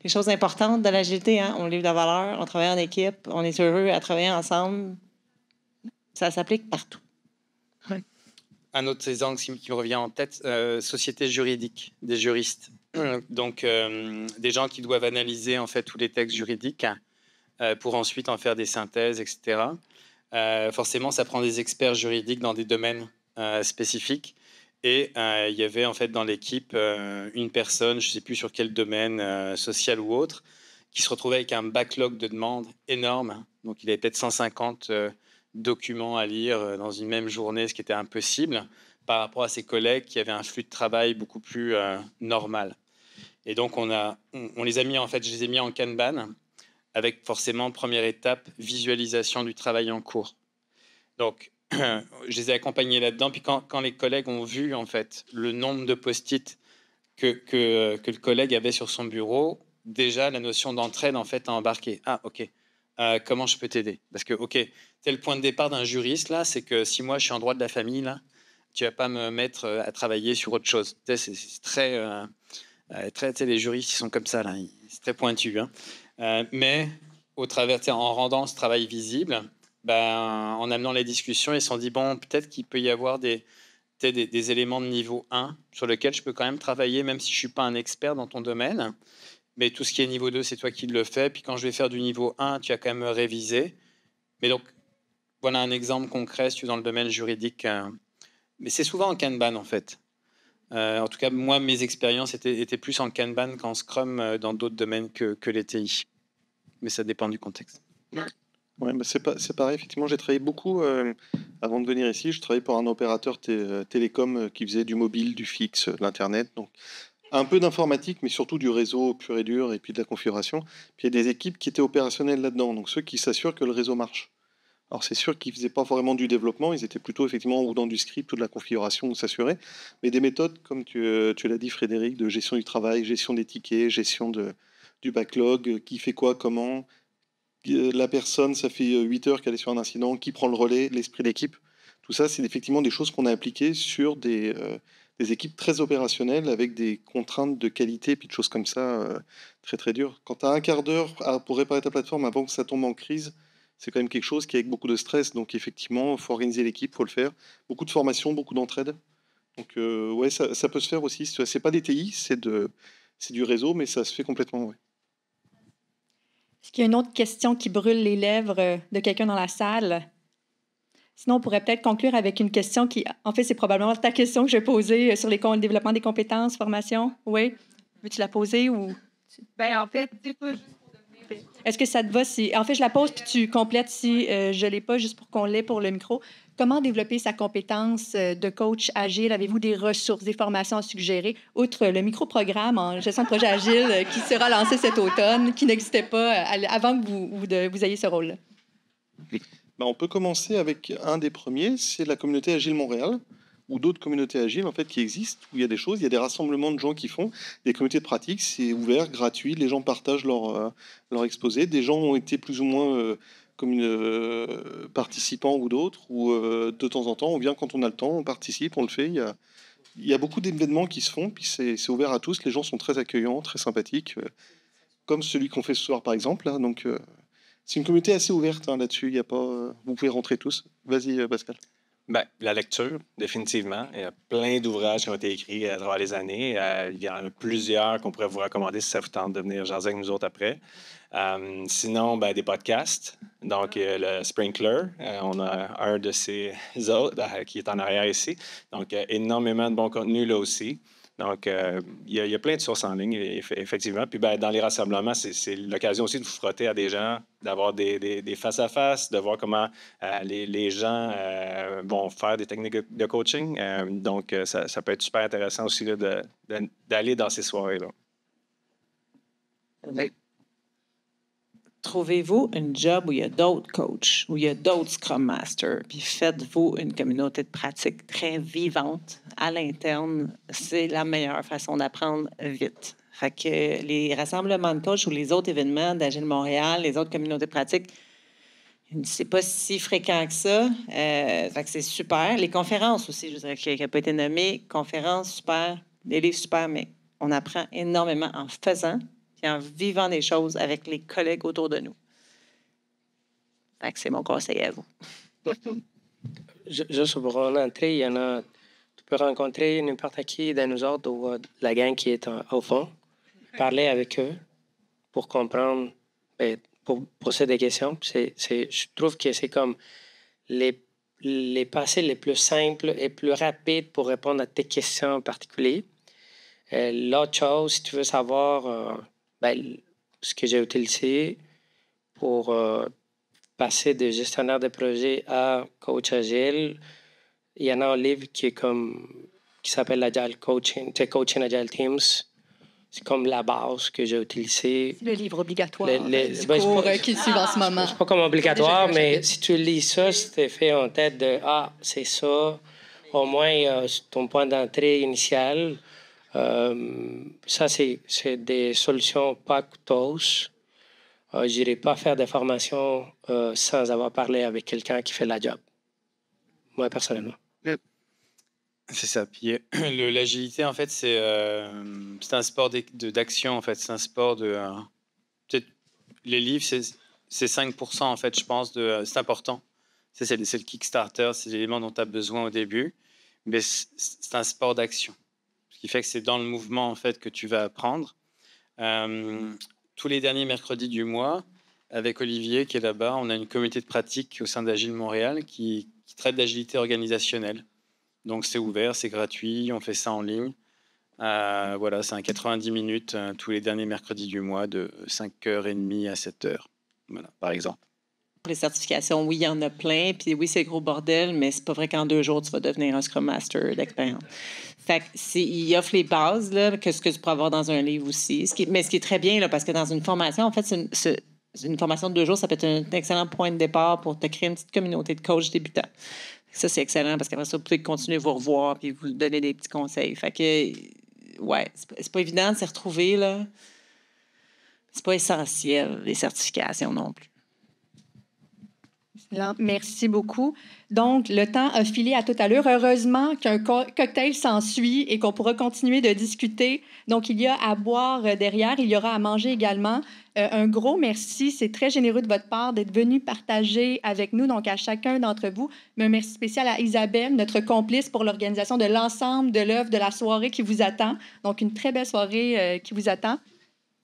les choses importantes de l'agilité, hein, on livre de la valeur, on travaille en équipe, on est heureux à travailler ensemble. Ça s'applique partout. un autre exemple qui me revient en tête, société juridique, des juristes. Donc, des gens qui doivent analyser en fait tous les textes juridiques pour ensuite en faire des synthèses, etc. Forcément, ça prend des experts juridiques dans des domaines spécifiques. Et il y avait en fait dans l'équipe une personne, je ne sais plus sur quel domaine, social ou autre, qui se retrouvait avec un backlog de demandes énorme. Donc, il avait peut-être 150 documents à lire dans une même journée, ce qui était impossible par rapport à ses collègues qui avaient un flux de travail beaucoup plus normal. Et donc, on les a mis, en fait, je les ai mis en Kanban avec forcément, première étape, visualisation du travail en cours. Donc, je les ai accompagnés là-dedans. Puis quand les collègues ont vu, en fait, le nombre de post-it que le collègue avait sur son bureau, déjà, la notion d'entraide, en fait, a embarqué. Ah, OK. Comment je peux t'aider? Parce que, OK, c'est le point de départ d'un juriste, là, c'est que si moi, je suis en droit de la famille, là, tu vas pas me mettre à travailler sur autre chose. Tu sais, c'est très... tu sais, les juristes, ils sont comme ça, là. C'est très pointu, hein. Mais au travers, en rendant ce travail visible, en amenant les discussions, ils se sont dit, bon, peut-être qu'il peut y avoir des éléments de niveau 1 sur lesquels je peux quand même travailler, même si je ne suis pas un expert dans ton domaine. Mais tout ce qui est niveau 2, c'est toi qui le fais. Puis quand je vais faire du niveau 1, tu vas quand même réviser. Mais donc, voilà un exemple concret, si tu es dans le domaine juridique. Mais c'est souvent en Kanban, en fait. En tout cas, moi, mes expériences étaient plus en Kanban qu'en Scrum dans d'autres domaines que les TI. Mais ça dépend du contexte. Ouais, bah c'est pareil, effectivement, j'ai travaillé beaucoup avant de venir ici. Je travaillais pour un opérateur télécom qui faisait du mobile, du fixe, de l'Internet. Donc, un peu d'informatique, mais surtout du réseau pur et dur et puis de la configuration. Puis il y a des équipes qui étaient opérationnelles là-dedans, donc ceux qui s'assurent que le réseau marche. Alors c'est sûr qu'ils ne faisaient pas vraiment du développement, ils étaient plutôt effectivement ou dans du script ou de la configuration, de s'assurer. Mais des méthodes, comme tu l'as dit Frédéric, de gestion du travail, gestion des tickets, gestion du backlog, qui fait quoi, comment. La personne, ça fait 8 heures qu'elle est sur un incident, qui prend le relais, l'esprit d'équipe. Tout ça, c'est effectivement des choses qu'on a appliquées sur des équipes très opérationnelles avec des contraintes de qualité puis de choses comme ça très très dures. Quand tu as un quart d'heure pour réparer ta plateforme avant que ça tombe en crise, c'est quand même quelque chose qui est avec beaucoup de stress. Donc effectivement, il faut organiser l'équipe, il faut le faire. Beaucoup de formation, beaucoup d'entraide. Donc ouais, ça peut se faire aussi. C'est pas des TI, c'est du réseau, mais ça se fait complètement. Ouais. Est-ce qu'il y a une autre question qui brûle les lèvres de quelqu'un dans la salle? Sinon, on pourrait peut-être conclure avec une question qui, en fait, c'est probablement ta question que je vais poser sur le développement des compétences, formation. Oui? Veux-tu la poser ou... En fait, c'est pas juste pour devenir... Est-ce que ça te va si... En fait, je la pose puis tu complètes si je ne l'ai pas, juste pour qu'on l'ait pour le micro. Comment développer sa compétence de coach agile? Avez-vous des ressources, des formations à suggérer, outre le micro-programme en gestion de projet agile qui sera lancé cet automne, qui n'existait pas avant que vous ayez ce rôle-là? On peut commencer avec un des premiers, c'est la communauté Agile Montréal, ou d'autres communautés agiles en fait qui existent, où il y a des choses, il y a des rassemblements de gens qui font des communautés de pratique, c'est ouvert, gratuit, les gens partagent leur exposé, des gens ont été plus ou moins participants ou d'autres, ou de temps en temps, on vient quand on a le temps, on participe, on le fait, il y a beaucoup d'événements qui se font, puis c'est ouvert à tous, les gens sont très accueillants, très sympathiques, comme celui qu'on fait ce soir par exemple, là, donc... c'est une communauté assez ouverte là-dessus. Il y a pas, vous pouvez rentrer tous. Vas-y, Pascal. La lecture, définitivement. Il y a plein d'ouvrages qui ont été écrits à travers les années. Il y en a plusieurs qu'on pourrait vous recommander si ça vous tente de venir jaser avec nous autres après. Sinon, des podcasts. Donc, le Sprinkler, on a un de ces autres qui est en arrière ici. Donc, énormément de bon contenu là aussi. Donc, il y a plein de sources en ligne, effectivement. Puis, dans les rassemblements, c'est l'occasion aussi de vous frotter à des gens, d'avoir des face-à-face, de voir comment les gens vont faire des techniques de coaching. Donc, ça peut être super intéressant aussi là, d'aller dans ces soirées-là. Trouvez-vous une job où il y a d'autres coachs, où il y a d'autres Scrum Masters, puis faites-vous une communauté de pratique très vivante à l'interne. C'est la meilleure façon d'apprendre vite. Fait que les rassemblements de coachs ou les autres événements d'Agile Montréal, les autres communautés de pratique, c'est pas si fréquent que ça. Fait que c'est super. Les conférences aussi, je dirais, qui n'a pas été nommé. Conférences, super. Des livres, super, mais on apprend énormément en faisant et en vivant des choses avec les collègues autour de nous. Fait que c'est mon conseil à vous. Juste pour en entrer, il y en a Tu peux rencontrer n'importe qui de nous autres ou la gang qui est au fond, parler avec eux pour comprendre, pour poser des questions. Je trouve que c'est comme les passés les plus simples et plus rapides pour répondre à tes questions en particulier. L'autre chose, si tu veux savoir ce que j'ai utilisé pour passer de gestionnaire de projet à coach agile, il y en a un livre qui s'appelle Agile Coaching, Coaching Agile Teams. C'est comme la base que j'ai utilisée. C'est le livre obligatoire du cours qui suit en ce moment. C'est pas comme obligatoire, mais si tu lis ça, si tu fait en tête de « Ah, c'est ça », au moins ton point d'entrée initial. Ça, c'est des solutions pas coûteuses. Je n'irai pas faire des formations sans avoir parlé avec quelqu'un qui fait la job. Moi, personnellement. C'est ça. Puis l'agilité, en fait, c'est un sport d'action, en fait. C'est un sport de... peut-être les livres, c'est 5%, en fait, je pense. C'est important. C'est le Kickstarter, c'est l'élément dont tu as besoin au début. Mais c'est un sport d'action. Ce qui fait que c'est dans le mouvement, en fait, que tu vas apprendre. Tous les derniers mercredis du mois, avec Olivier, qui est là-bas, on a une communauté de pratique au sein d'Agile Montréal qui traite d'agilité organisationnelle. Donc, c'est ouvert, c'est gratuit, on fait ça en ligne. Voilà, c'est un 90 minutes tous les derniers mercredis du mois de 5h30 à 7h, voilà, par exemple. Pour les certifications, oui, il y en a plein. Puis oui, c'est gros bordel, mais c'est pas vrai qu'en 2 jours, tu vas devenir un Scrum Master d'expérience. Fait que il offre les bases, là, que ce que tu peux avoir dans un livre aussi. Mais ce qui est très bien, là, parce que dans une formation, en fait, c'est une formation de 2 jours, ça peut être un excellent point de départ pour te créer une petite communauté de coachs débutants. Ça, c'est excellent parce qu'après ça, vous pouvez continuer à vous revoir puis vous donner des petits conseils. Fait que, ouais, c'est pas évident de s'y retrouver, là. C'est pas essentiel, les certifications non plus. Excellent. Merci beaucoup. Donc, le temps a filé à toute allure. Heureusement qu'un cocktail s'ensuit et qu'on pourra continuer de discuter. Donc, il y a à boire derrière. Il y aura à manger également. Un gros merci. C'est très généreux de votre part d'être venu partager avec nous, donc à chacun d'entre vous. Mais un merci spécial à Isabelle, notre complice pour l'organisation de l'ensemble de l'œuvre de la soirée qui vous attend. Donc, une très belle soirée qui vous attend.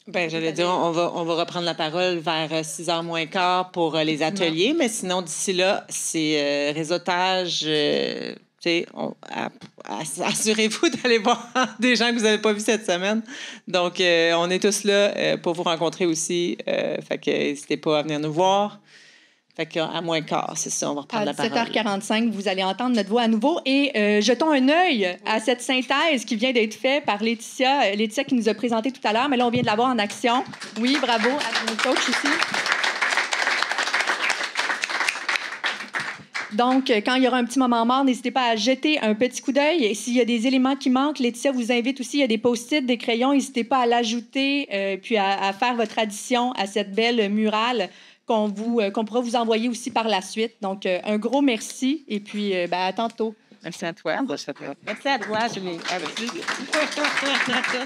Bien, j'allais dire, on va reprendre la parole vers 6h moins quart pour les ateliers, mais sinon, d'ici là, c'est réseautage. Assurez-vous d'aller voir des gens que vous n'avez pas vus cette semaine. Donc, on est tous là pour vous rencontrer aussi. Fait que n'hésitez pas à venir nous voir. Fait qu'à moins quart, c'est ça, on va reprendre la parole. À 17h45, vous allez entendre notre voix à nouveau. Et jetons un œil à cette synthèse qui vient d'être faite par Laetitia. Laetitia qui nous a présenté tout à l'heure, mais là, on vient de la voir en action. Oui, bravo à nos coachs ici. Donc, quand il y aura un petit moment mort, n'hésitez pas à jeter un petit coup d'œil. Et s'il y a des éléments qui manquent, Laetitia vous invite aussi, il y a des post-it, des crayons, n'hésitez pas à l'ajouter, puis à faire votre addition à cette belle murale qu'on pourra vous envoyer aussi par la suite. Donc, un gros merci et puis à tantôt. Merci à toi. Merci à toi, Julie. Merci.